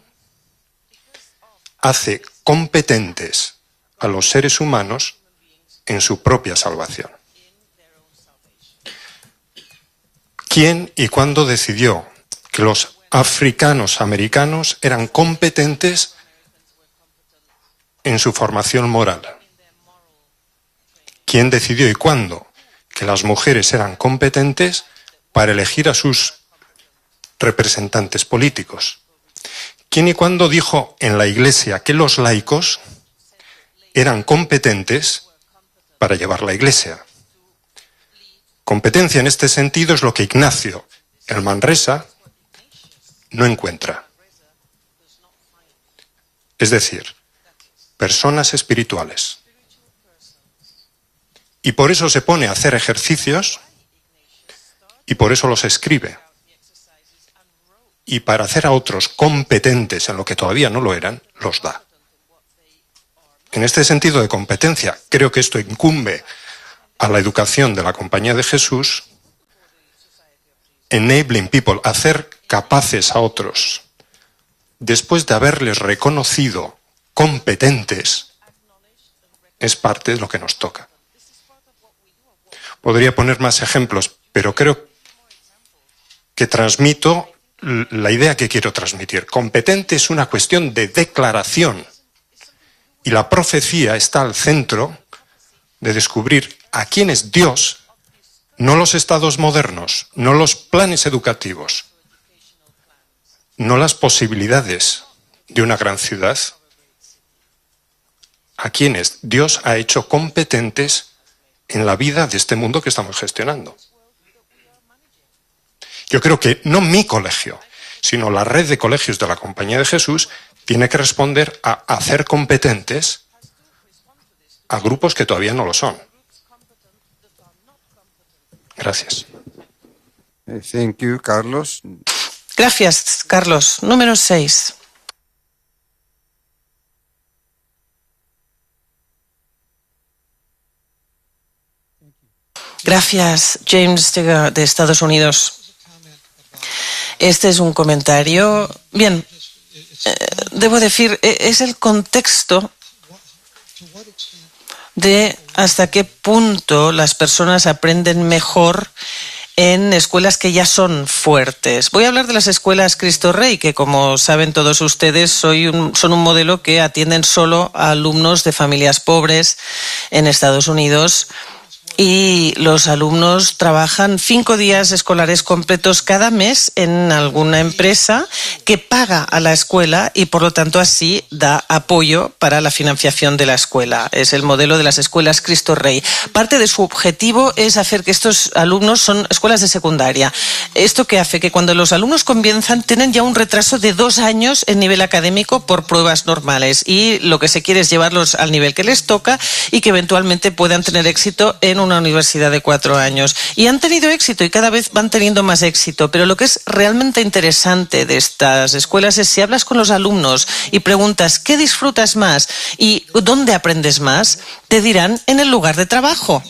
hace competentes a los seres humanos en su propia salvación. ¿Quién y cuándo decidió que los africanos americanos eran competentes en su formación moral? ¿Quién decidió y cuándo que las mujeres eran competentes para elegir a sus representantes políticos? ¿Quién y cuándo dijo en la Iglesia que los laicos eran competentes para llevar la Iglesia? Competencia en este sentido es lo que Ignacio, el Manresa, no encuentra. Es decir, personas espirituales. Y por eso se pone a hacer ejercicios y por eso los escribe. Y para hacer a otros competentes en lo que todavía no lo eran, los da. En este sentido de competencia, creo que esto incumbe a la educación de la Compañía de Jesús, enabling people, hacer capaces a otros, después de haberles reconocido competentes, es parte de lo que nos toca. Podría poner más ejemplos, pero creo que transmito la idea que quiero transmitir. Competente es una cuestión de declaración y la profecía está al centro de descubrir a quién es Dios, no los estados modernos, no los planes educativos, no las posibilidades de una gran ciudad, a quienes Dios ha hecho competentes en la vida de este mundo que estamos gestionando. Yo creo que no mi colegio, sino la red de colegios de la Compañía de Jesús tiene que responder a hacer competentes a grupos que todavía no lo son. Gracias. Thank you, Carlos. Gracias, Carlos. Número 6. Gracias, James de Estados Unidos. Este es un comentario. Bien, debo decir, es el contexto de hasta qué punto las personas aprenden mejor en escuelas que ya son fuertes. Voy a hablar de las escuelas Cristo Rey, que como saben todos ustedes son un modelo que atienden solo a alumnos de familias pobres en Estados Unidos y los alumnos trabajan 5 días escolares completos cada mes en alguna empresa que paga a la escuela y por lo tanto así da apoyo para la financiación de la escuela. Es el modelo de las escuelas Cristo Rey. Parte de su objetivo es hacer que estos alumnos son escuelas de secundaria. Esto que hace que cuando los alumnos comienzan tienen ya un retraso de 2 años en nivel académico por pruebas normales y lo que se quiere es llevarlos al nivel que les toca y que eventualmente puedan tener éxito en una universidad de 4 años. Y han tenido éxito y cada vez van teniendo más éxito, pero lo que es realmente interesante de estas escuelas es si hablas con los alumnos y preguntas ¿qué disfrutas más? ¿Y dónde aprendes más? Te dirán en el lugar de trabajo.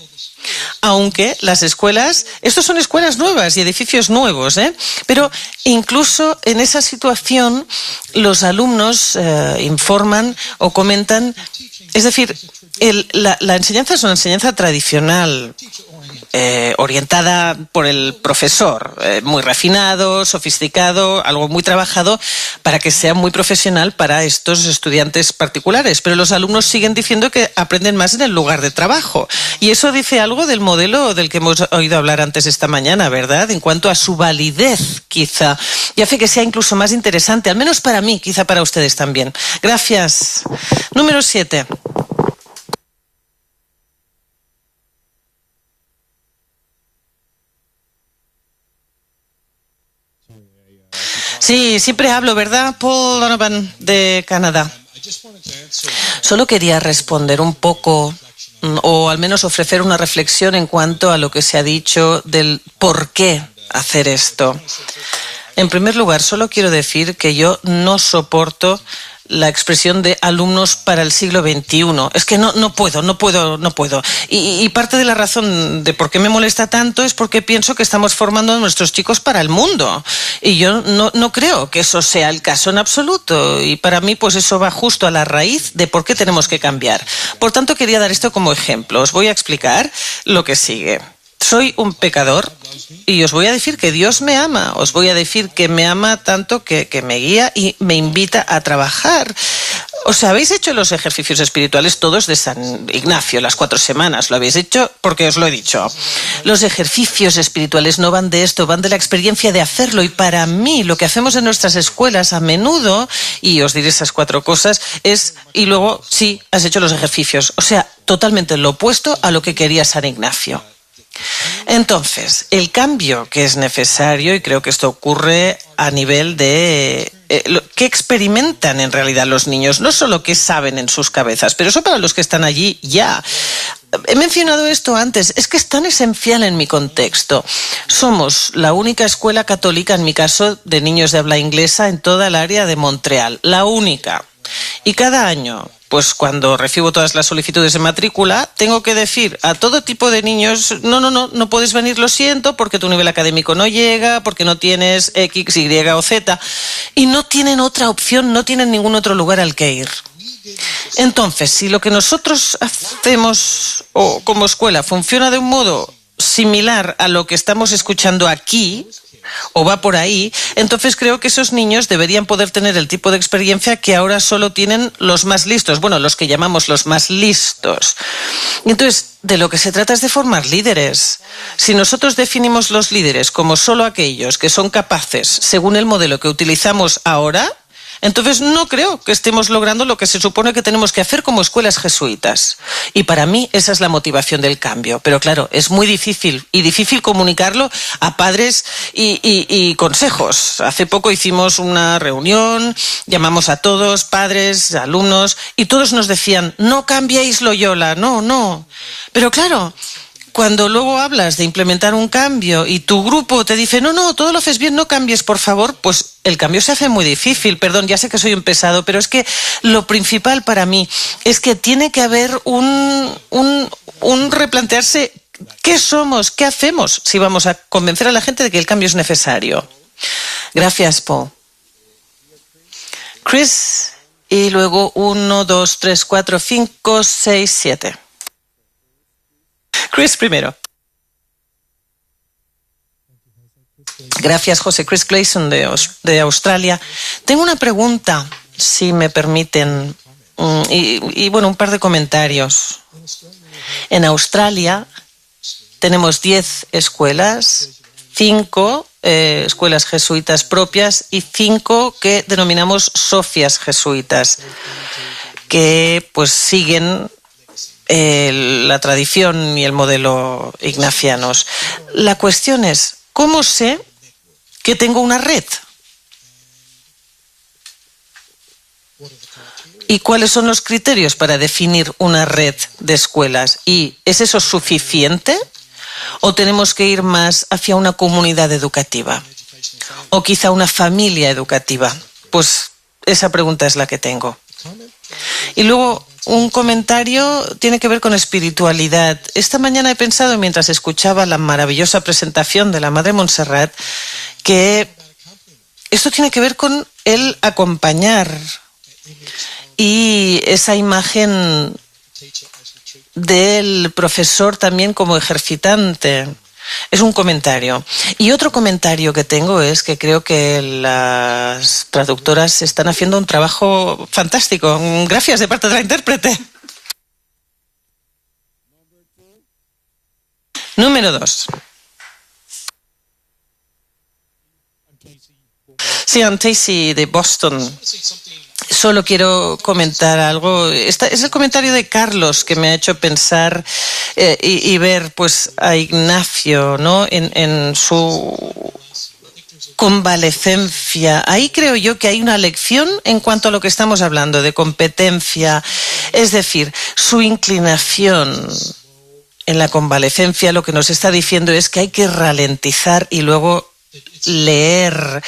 Aunque las escuelas, estos son escuelas nuevas y edificios nuevos, pero incluso en esa situación los alumnos informan o comentan, es decir, la enseñanza es una enseñanza tradicional, orientada por el profesor, muy refinado, sofisticado, algo muy trabajado para que sea muy profesional para estos estudiantes particulares, pero los alumnos siguen diciendo que aprenden más en el lugar de trabajo y eso dice algo del modelo del que hemos oído hablar antes esta mañana, ¿verdad? En cuanto a su validez, quizá, y hace que sea incluso más interesante, al menos para mí, quizá para ustedes también. Gracias. Número 7. Sí, siempre hablo, ¿verdad? Paul Donovan, de Canadá. Solo quería responder un poco, o al menos ofrecer una reflexión en cuanto a lo que se ha dicho del por qué hacer esto. En primer lugar, solo quiero decir que yo no soporto la expresión de alumnos para el siglo XXI. Es que no puedo. Y parte de la razón de por qué me molesta tanto es porque pienso que estamos formando a nuestros chicos para el mundo. Y yo no creo que eso sea el caso en absoluto. Y para mí, pues eso va justo a la raíz de por qué tenemos que cambiar. Por tanto, quería dar esto como ejemplo. Os voy a explicar lo que sigue. Soy un pecador y os voy a decir que Dios me ama, os voy a decir que me ama tanto que me guía y me invita a trabajar. ¿Os habéis hecho los ejercicios espirituales todos de San Ignacio, las 4 semanas? ¿Lo habéis hecho? Porque os lo he dicho. Los ejercicios espirituales no van de esto, van de la experiencia de hacerlo. Y para mí, lo que hacemos en nuestras escuelas a menudo, y os diré esas 4 cosas, es, y luego, sí, has hecho los ejercicios. O sea, totalmente lo opuesto a lo que quería San Ignacio. Entonces, el cambio que es necesario, y creo que esto ocurre a nivel de qué experimentan en realidad los niños, no solo qué saben en sus cabezas, pero eso para los que están allí ya. He mencionado esto antes, es que es tan esencial en mi contexto. Somos la única escuela católica, en mi caso, de niños de habla inglesa en toda el área de Montreal, la única. Y cada año, pues cuando recibo todas las solicitudes de matrícula, tengo que decir a todo tipo de niños, no puedes venir, lo siento, porque tu nivel académico no llega, porque no tienes X, Y o Z, y no tienen otra opción, no tienen ningún otro lugar al que ir. Entonces, si lo que nosotros hacemos o como escuela funciona de un modo similar a lo que estamos escuchando aquí, o va por ahí, entonces creo que esos niños deberían poder tener el tipo de experiencia que ahora solo tienen los más listos, bueno, los que llamamos los más listos. Entonces, de lo que se trata es de formar líderes. Si nosotros definimos los líderes como solo aquellos que son capaces, según el modelo que utilizamos ahora, entonces no creo que estemos logrando lo que se supone que tenemos que hacer como escuelas jesuitas. Y para mí esa es la motivación del cambio. Pero claro, es muy difícil, y difícil comunicarlo a padres y consejos. Hace poco hicimos una reunión, llamamos a todos, padres, alumnos, y todos nos decían, no cambiéis Loyola, no. Pero claro, cuando luego hablas de implementar un cambio y tu grupo te dice, no, todo lo haces bien, no cambies, por favor, pues el cambio se hace muy difícil. Perdón, ya sé que soy un pesado, pero es que lo principal para mí es que tiene que haber un replantearse qué somos, qué hacemos, si vamos a convencer a la gente de que el cambio es necesario. Gracias, Paul. Chris, y luego 1, 2, 3, 4, 5, 6, 7. Chris primero. Gracias, José. Chris Gleason de Australia. Tengo una pregunta, si me permiten, y bueno, un par de comentarios. En Australia tenemos 10 escuelas, 5 escuelas jesuitas propias y 5 que denominamos sofias jesuitas, que pues siguen la tradición y el modelo ignacianos. La cuestión es, ¿cómo sé que tengo una red? ¿Y cuáles son los criterios para definir una red de escuelas? ¿Y es eso suficiente? ¿O tenemos que ir más hacia una comunidad educativa? ¿O quizá una familia educativa? Pues esa pregunta es la que tengo. Y luego un comentario tiene que ver con espiritualidad. Esta mañana he pensado, mientras escuchaba la maravillosa presentación de la Madre Montserrat, que esto tiene que ver con el acompañar y esa imagen del profesor también como ejercitante. Es un comentario. Y otro comentario que tengo es que creo que las traductoras están haciendo un trabajo fantástico. Gracias de parte de la intérprete. Número 2. Sí, Ann Tasey de Boston. Solo quiero comentar algo. Es el comentario de Carlos que me ha hecho pensar y ver pues a Ignacio, ¿no? En su convalecencia. Ahí creo yo que hay una lección en cuanto a lo que estamos hablando de competencia. Es decir, su inclinación en la convalecencia lo que nos está diciendo es que hay que ralentizar y luego leer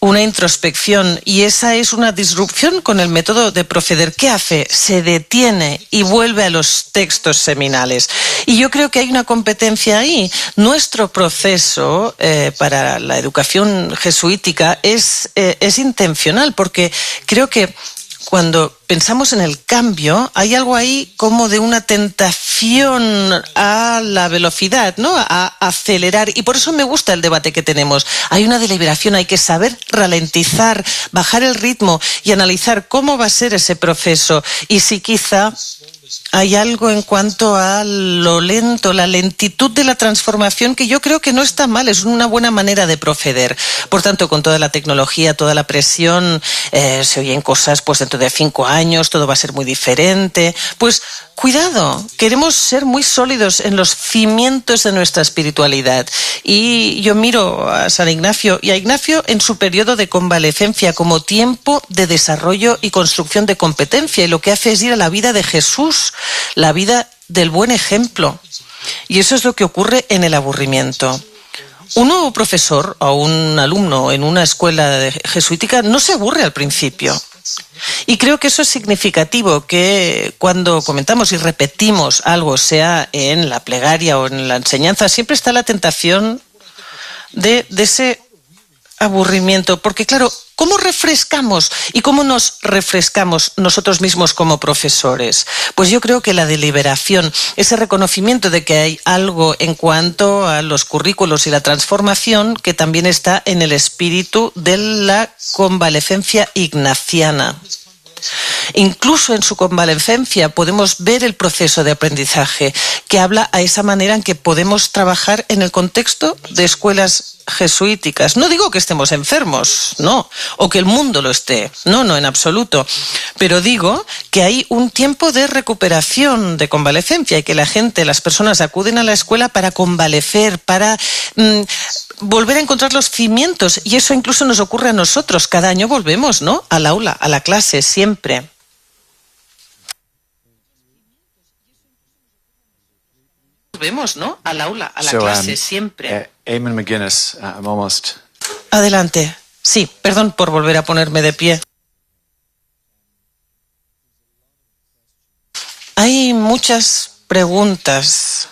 una introspección, y esa es una disrupción con el método de proceder. ¿Qué hace? Se detiene y vuelve a los textos seminales. Y yo creo que hay una competencia ahí. Nuestro proceso para la educación jesuítica es intencional, porque creo que cuando pensamos en el cambio, hay algo ahí como de una tentación a la velocidad, ¿no? A acelerar. Y por eso me gusta el debate que tenemos. Hay una deliberación, hay que saber ralentizar, bajar el ritmo y analizar cómo va a ser ese proceso. Y si quizá hay algo en cuanto a lo lento, la lentitud de la transformación, que yo creo que no está mal, es una buena manera de proceder. Por tanto, con toda la tecnología, toda la presión, se oyen cosas, pues dentro de 5 años todo va a ser muy diferente. Pues cuidado, queremos ser muy sólidos en los cimientos de nuestra espiritualidad. Y yo miro a San Ignacio y a Ignacio en su periodo de convalecencia como tiempo de desarrollo y construcción de competencia. Y lo que hace es ir a la vida de Jesús, la vida del buen ejemplo. Y eso es lo que ocurre en el aburrimiento. Un nuevo profesor o un alumno en una escuela jesuítica no se aburre al principio. Y creo que eso es significativo, que cuando comentamos y repetimos algo, sea en la plegaria o en la enseñanza, siempre está la tentación de ese aburrimiento. Porque claro, ¿cómo refrescamos y cómo nos refrescamos nosotros mismos como profesores? Pues yo creo que la deliberación, ese reconocimiento de que hay algo en cuanto a los currículos y la transformación que también está en el espíritu de la convalecencia ignaciana. Incluso en su convalecencia podemos ver el proceso de aprendizaje que habla a esa manera en que podemos trabajar en el contexto de escuelas jesuíticas. No digo que estemos enfermos, no, o que el mundo lo esté, no, en absoluto. Pero digo que hay un tiempo de recuperación, de convalecencia, y que la gente, las personas acuden a la escuela para convalecer, para volver a encontrar los cimientos. Y eso incluso nos ocurre a nosotros. Cada año volvemos, ¿no?, al aula, a la clase, siempre. Volvemos, ¿no?, al aula, a la clase, siempre. Eamon McGuinness, I'm almost... Adelante. Sí, perdón por volver a ponerme de pie. Hay muchas preguntas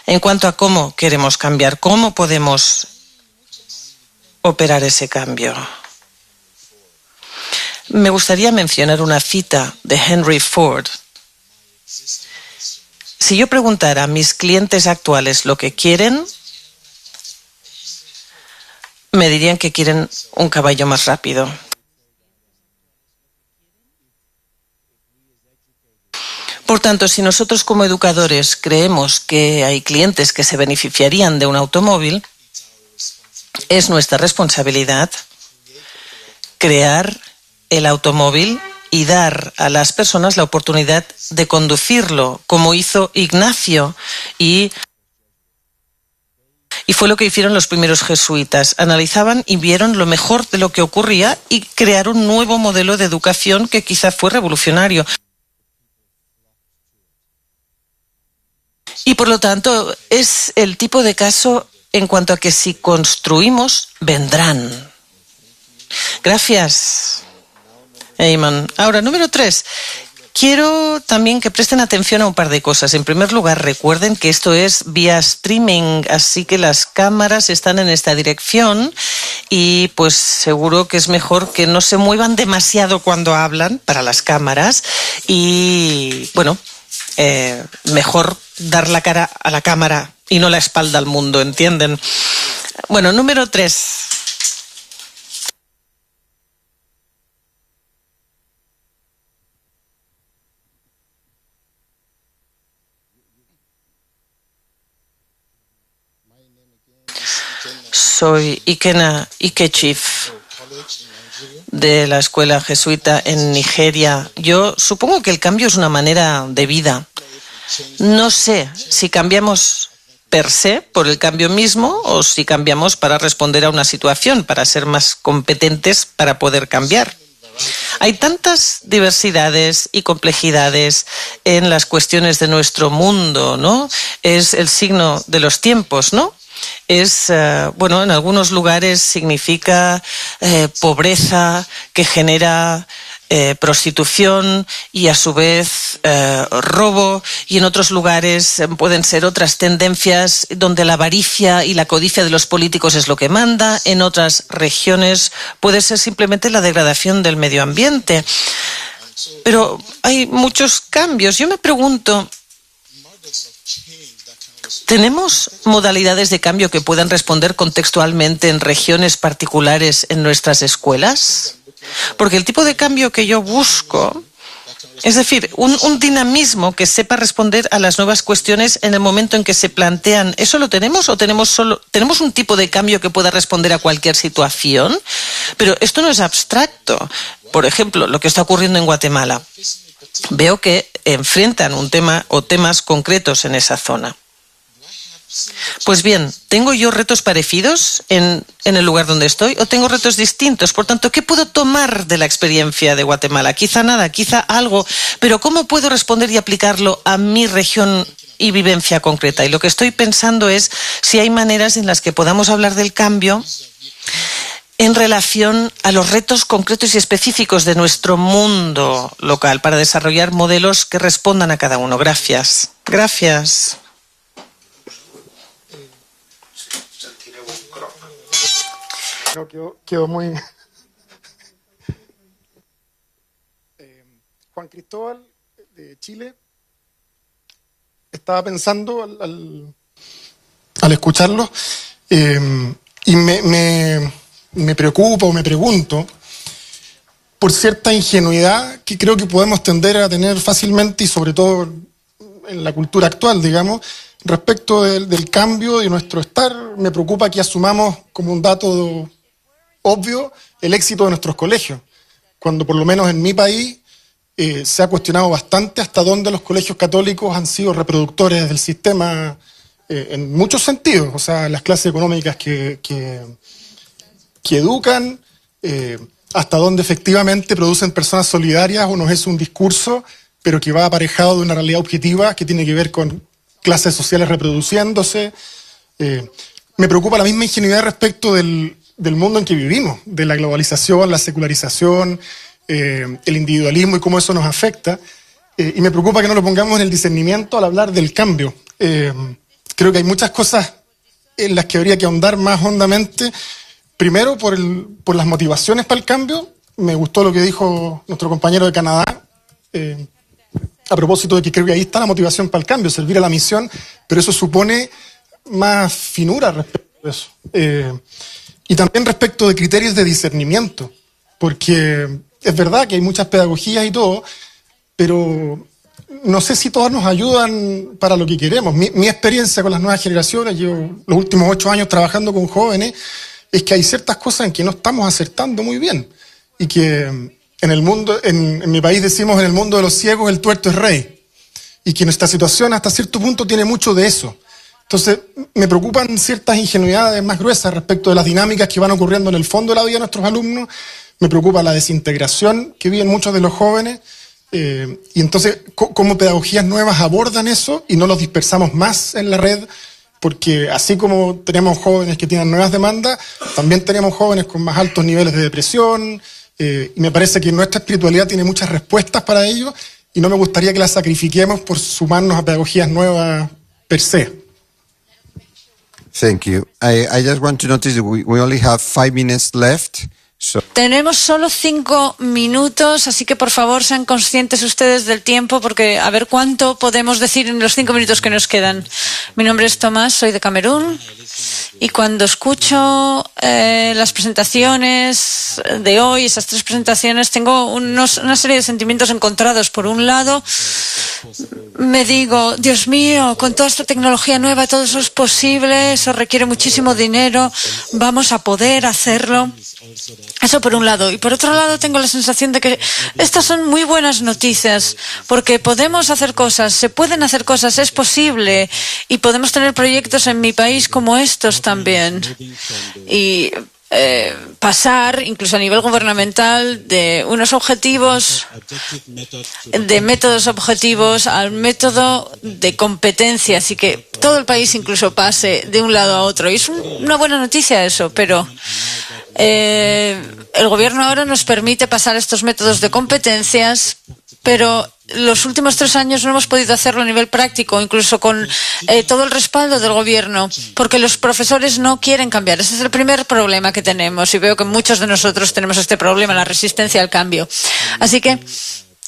en cuanto a cómo queremos cambiar, cómo podemos operar ese cambio. Me gustaría mencionar una cita de Henry Ford. Si yo preguntara a mis clientes actuales lo que quieren, me dirían que quieren un caballo más rápido. Por tanto, si nosotros como educadores creemos que hay clientes que se beneficiarían de un automóvil, es nuestra responsabilidad crear el automóvil y dar a las personas la oportunidad de conducirlo, como hizo Ignacio y fue lo que hicieron los primeros jesuitas. Analizaban y vieron lo mejor de lo que ocurría y crearon un nuevo modelo de educación que quizá fue revolucionario. Y por lo tanto es el tipo de caso en cuanto a que si construimos, vendrán. Gracias, Eamon. Ahora, número 3. Quiero también que presten atención a un par de cosas. En primer lugar, recuerden que esto es vía streaming, así que las cámaras están en esta dirección y pues seguro que es mejor que no se muevan demasiado cuando hablan para las cámaras y, bueno, mejor dar la cara a la cámara y no la espalda al mundo, ¿entienden? Bueno, número 3. Soy Ikena Ikechif de la escuela jesuita en Nigeria. Yo supongo que el cambio es una manera de vida. No sé si cambiamos per se por el cambio mismo o si cambiamos para responder a una situación, para ser más competentes para poder cambiar. Hay tantas diversidades y complejidades en las cuestiones de nuestro mundo, ¿no? Es el signo de los tiempos, ¿no? Es, bueno, en algunos lugares significa pobreza que genera prostitución y a su vez robo, y en otros lugares pueden ser otras tendencias donde la avaricia y la codicia de los políticos es lo que manda. En otras regiones puede ser simplemente la degradación del medio ambiente. Pero hay muchos cambios. Yo me pregunto, ¿tenemos modalidades de cambio que puedan responder contextualmente en regiones particulares en nuestras escuelas? Porque el tipo de cambio que yo busco, es decir, un dinamismo que sepa responder a las nuevas cuestiones en el momento en que se plantean, ¿eso lo tenemos o tenemos un tipo de cambio que pueda responder a cualquier situación? Pero esto no es abstracto. Por ejemplo, lo que está ocurriendo en Guatemala. Veo que enfrentan un tema o temas concretos en esa zona. Pues bien, ¿tengo yo retos parecidos en el lugar donde estoy o tengo retos distintos? Por tanto, ¿qué puedo tomar de la experiencia de Guatemala? Quizá nada, quizá algo, pero ¿cómo puedo responder y aplicarlo a mi región y vivencia concreta? Y lo que estoy pensando es si hay maneras en las que podamos hablar del cambio en relación a los retos concretos y específicos de nuestro mundo local para desarrollar modelos que respondan a cada uno. Gracias. Gracias. Quedó muy... Juan Cristóbal, de Chile, estaba pensando al escucharlo y me preocupa o me pregunto por cierta ingenuidad que creo que podemos tender a tener fácilmente y sobre todo en la cultura actual, digamos, respecto del cambio de nuestro estar. Me preocupa que asumamos como un dato obvio el éxito de nuestros colegios, cuando por lo menos en mi país se ha cuestionado bastante hasta dónde los colegios católicos han sido reproductores del sistema en muchos sentidos, o sea, las clases económicas que educan, hasta dónde efectivamente producen personas solidarias o no es un discurso, pero que va aparejado de una realidad objetiva que tiene que ver con clases sociales reproduciéndose. Me preocupa la misma ingenuidad respecto del mundo en que vivimos, de la globalización, la secularización, el individualismo y cómo eso nos afecta. Y me preocupa que no lo pongamos en el discernimiento al hablar del cambio. Creo que hay muchas cosas en las que habría que ahondar más hondamente. Primero, por las motivaciones para el cambio. Me gustó lo que dijo nuestro compañero de Canadá, a propósito de que creo que ahí está la motivación para el cambio, servir a la misión, pero eso supone más finura respecto a eso. Y también respecto de criterios de discernimiento, porque es verdad que hay muchas pedagogías y todo, pero no sé si todas nos ayudan para lo que queremos. Mi experiencia con las nuevas generaciones, yo los últimos 8 años trabajando con jóvenes, es que hay ciertas cosas en que no estamos acertando muy bien. Y que en el mundo, en mi país decimos, en el mundo de los ciegos el tuerto es rey. Y que nuestra situación hasta cierto punto tiene mucho de eso. Entonces, me preocupan ciertas ingenuidades más gruesas respecto de las dinámicas que van ocurriendo en el fondo de la vida de nuestros alumnos. Me preocupa la desintegración que viven muchos de los jóvenes. Y entonces, ¿cómo pedagogías nuevas abordan eso y no los dispersamos más en la red? Porque así como tenemos jóvenes que tienen nuevas demandas, también tenemos jóvenes con más altos niveles de depresión. Y me parece que nuestra espiritualidad tiene muchas respuestas para ello y no me gustaría que las sacrifiquemos por sumarnos a pedagogías nuevas per se. Thank you. I just want to notice that we only have 5 minutes left. So. Tenemos solo 5 minutos, así que por favor sean conscientes ustedes del tiempo, porque a ver cuánto podemos decir en los 5 minutos que nos quedan. Mi nombre es Tomás, soy de Camerún, y cuando escucho las presentaciones de hoy, esas 3 presentaciones, tengo una serie de sentimientos encontrados. Por un lado, me digo, Dios mío, con toda esta tecnología nueva todo eso es posible, eso requiere muchísimo dinero, vamos a poder hacerlo. Eso por un lado. Y por otro lado tengo la sensación de que estas son muy buenas noticias, porque podemos hacer cosas, se pueden hacer cosas, es posible, y podemos tener proyectos en mi país como estos también. Y pasar, incluso a nivel gubernamental, de unos objetivos, de métodos objetivos al método de competencias, y que todo el país incluso pase de un lado a otro. Y es una buena noticia eso, pero el gobierno ahora nos permite pasar estos métodos de competencias, pero los últimos 3 años no hemos podido hacerlo a nivel práctico, incluso con todo el respaldo del gobierno, porque los profesores no quieren cambiar. Ese es el primer problema que tenemos, y veo que muchos de nosotros tenemos este problema, la resistencia al cambio. Así que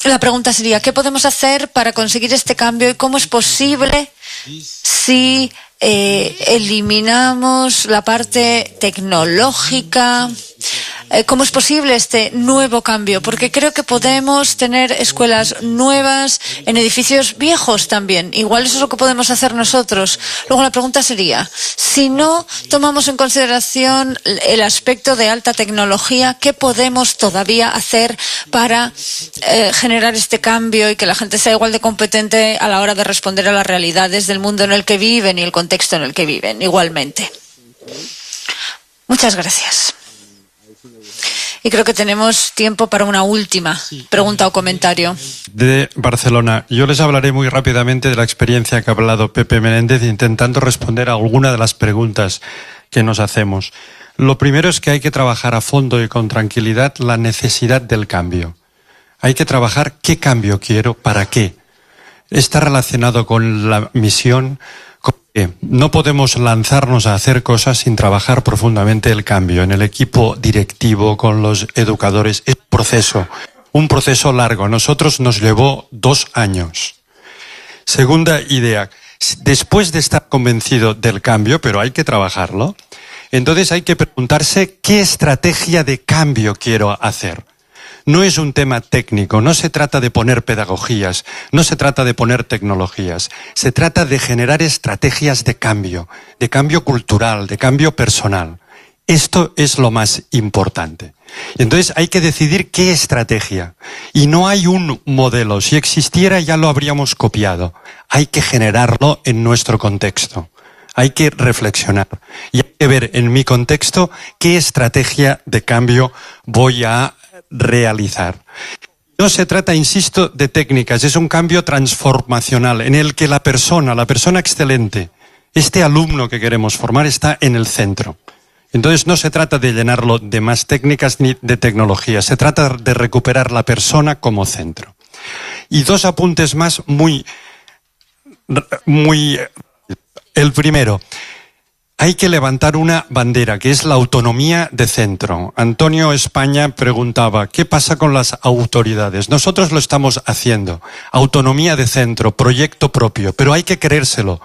la pregunta sería, ¿qué podemos hacer para conseguir este cambio y cómo es posible si eliminamos la parte tecnológica? ¿Cómo es posible este nuevo cambio? Porque creo que podemos tener escuelas nuevas en edificios viejos también. Igual eso es lo que podemos hacer nosotros. Luego la pregunta sería, si no tomamos en consideración el aspecto de alta tecnología, ¿qué podemos todavía hacer para generar este cambio y que la gente sea igual de competente a la hora de responder a las realidades del mundo en el que viven y el contexto en el que viven igualmente? Muchas gracias. Y creo que tenemos tiempo para una última pregunta o comentario. De Barcelona. Yo les hablaré muy rápidamente de la experiencia que ha hablado Pepe Menéndez, intentando responder a alguna de las preguntas que nos hacemos. Lo primero es que hay que trabajar a fondo y con tranquilidad la necesidad del cambio. Hay que trabajar qué cambio quiero, para qué. Está relacionado con la misión. No podemos lanzarnos a hacer cosas sin trabajar profundamente el cambio. En el equipo directivo, con los educadores, es un proceso largo. A nosotros nos llevó 2 años. Segunda idea, después de estar convencido del cambio, pero hay que trabajarlo, entonces hay que preguntarse qué estrategia de cambio quiero hacer. No es un tema técnico, no se trata de poner pedagogías, no se trata de poner tecnologías, se trata de generar estrategias de cambio cultural, de cambio personal. Esto es lo más importante. Y entonces hay que decidir qué estrategia. Y no hay un modelo, si existiera ya lo habríamos copiado. Hay que generarlo en nuestro contexto. Hay que reflexionar y hay que ver en mi contexto qué estrategia de cambio voy a realizar. No se trata, insisto, de técnicas, es un cambio transformacional en el que la persona excelente, este alumno que queremos formar, está en el centro. Entonces no se trata de llenarlo de más técnicas ni de tecnología, se trata de recuperar la persona como centro. Y 2 apuntes más muy... El primero, hay que levantar una bandera, que es la autonomía de centro. Antonio España preguntaba, ¿qué pasa con las autoridades? Nosotros lo estamos haciendo. Autonomía de centro, proyecto propio, pero hay que creérselo.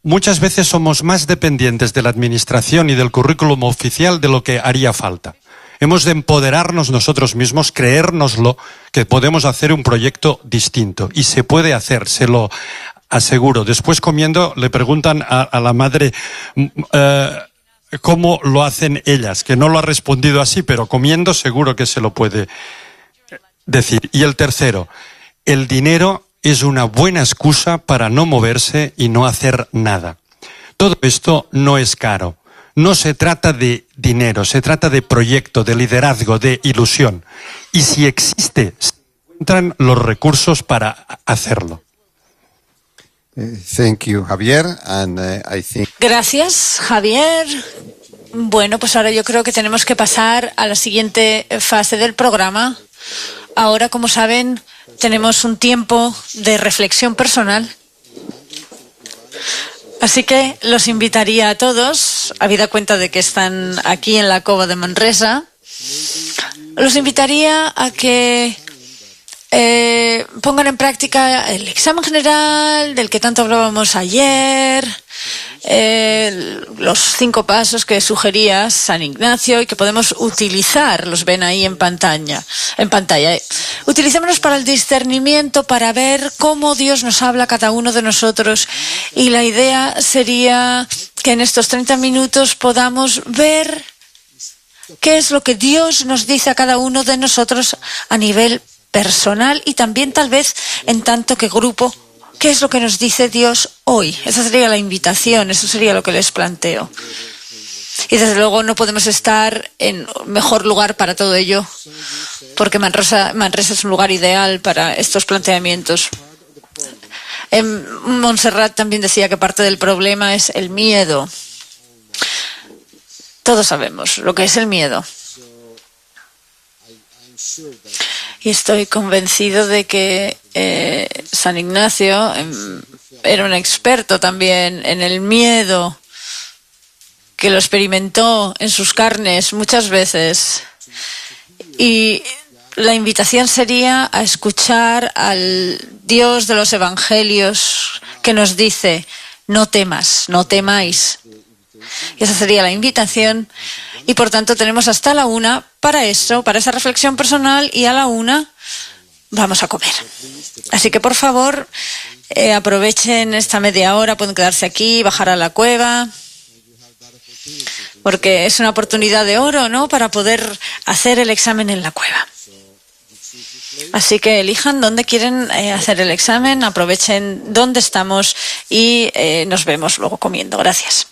Muchas veces somos más dependientes de la administración y del currículum oficial de lo que haría falta. Hemos de empoderarnos nosotros mismos, creérnoslo, que podemos hacer un proyecto distinto. Y se puede hacer, se lo aseguro. Después comiendo le preguntan a la madre cómo lo hacen ellas, que no lo ha respondido así, pero comiendo seguro que se lo puede decir. Y el tercero, el dinero es una buena excusa para no moverse y no hacer nada. Todo esto no es caro. No se trata de dinero, se trata de proyecto, de liderazgo, de ilusión. Y si existe, se encuentran los recursos para hacerlo. Thank you, Javier. And I think... Gracias, Javier. Bueno, pues ahora yo creo que tenemos que pasar a la siguiente fase del programa. Ahora, como saben, tenemos un tiempo de reflexión personal. Así que los invitaría a todos, habida cuenta de que están aquí en la Cova de Manresa, los invitaría a que pongan en práctica el examen general del que tanto hablábamos ayer, los 5 pasos que sugería San Ignacio y que podemos utilizar, los ven ahí en pantalla. Utilicémonos para el discernimiento, para ver cómo Dios nos habla a cada uno de nosotros, y la idea sería que en estos 30 minutos podamos ver qué es lo que Dios nos dice a cada uno de nosotros a nivel personal y también tal vez en tanto que grupo. ¿Qué es lo que nos dice Dios hoy? Esa sería la invitación, eso sería lo que les planteo. Y desde luego no podemos estar en mejor lugar para todo ello, porque Manresa es un lugar ideal para estos planteamientos. Montserrat también decía que parte del problema es el miedo. Todos sabemos lo que es el miedo. Y estoy convencido de que San Ignacio era un experto también en el miedo, que lo experimentó en sus carnes muchas veces. Y la invitación sería a escuchar al Dios de los Evangelios que nos dice: no temas, no temáis. Y esa sería la invitación. Y por tanto tenemos hasta la 1 para eso, para esa reflexión personal, y a la 1 vamos a comer. Así que por favor aprovechen esta media hora, pueden quedarse aquí, bajar a la cueva, porque es una oportunidad de oro, ¿no?, para poder hacer el examen en la cueva. Así que elijan dónde quieren hacer el examen, aprovechen dónde estamos y nos vemos luego comiendo. Gracias.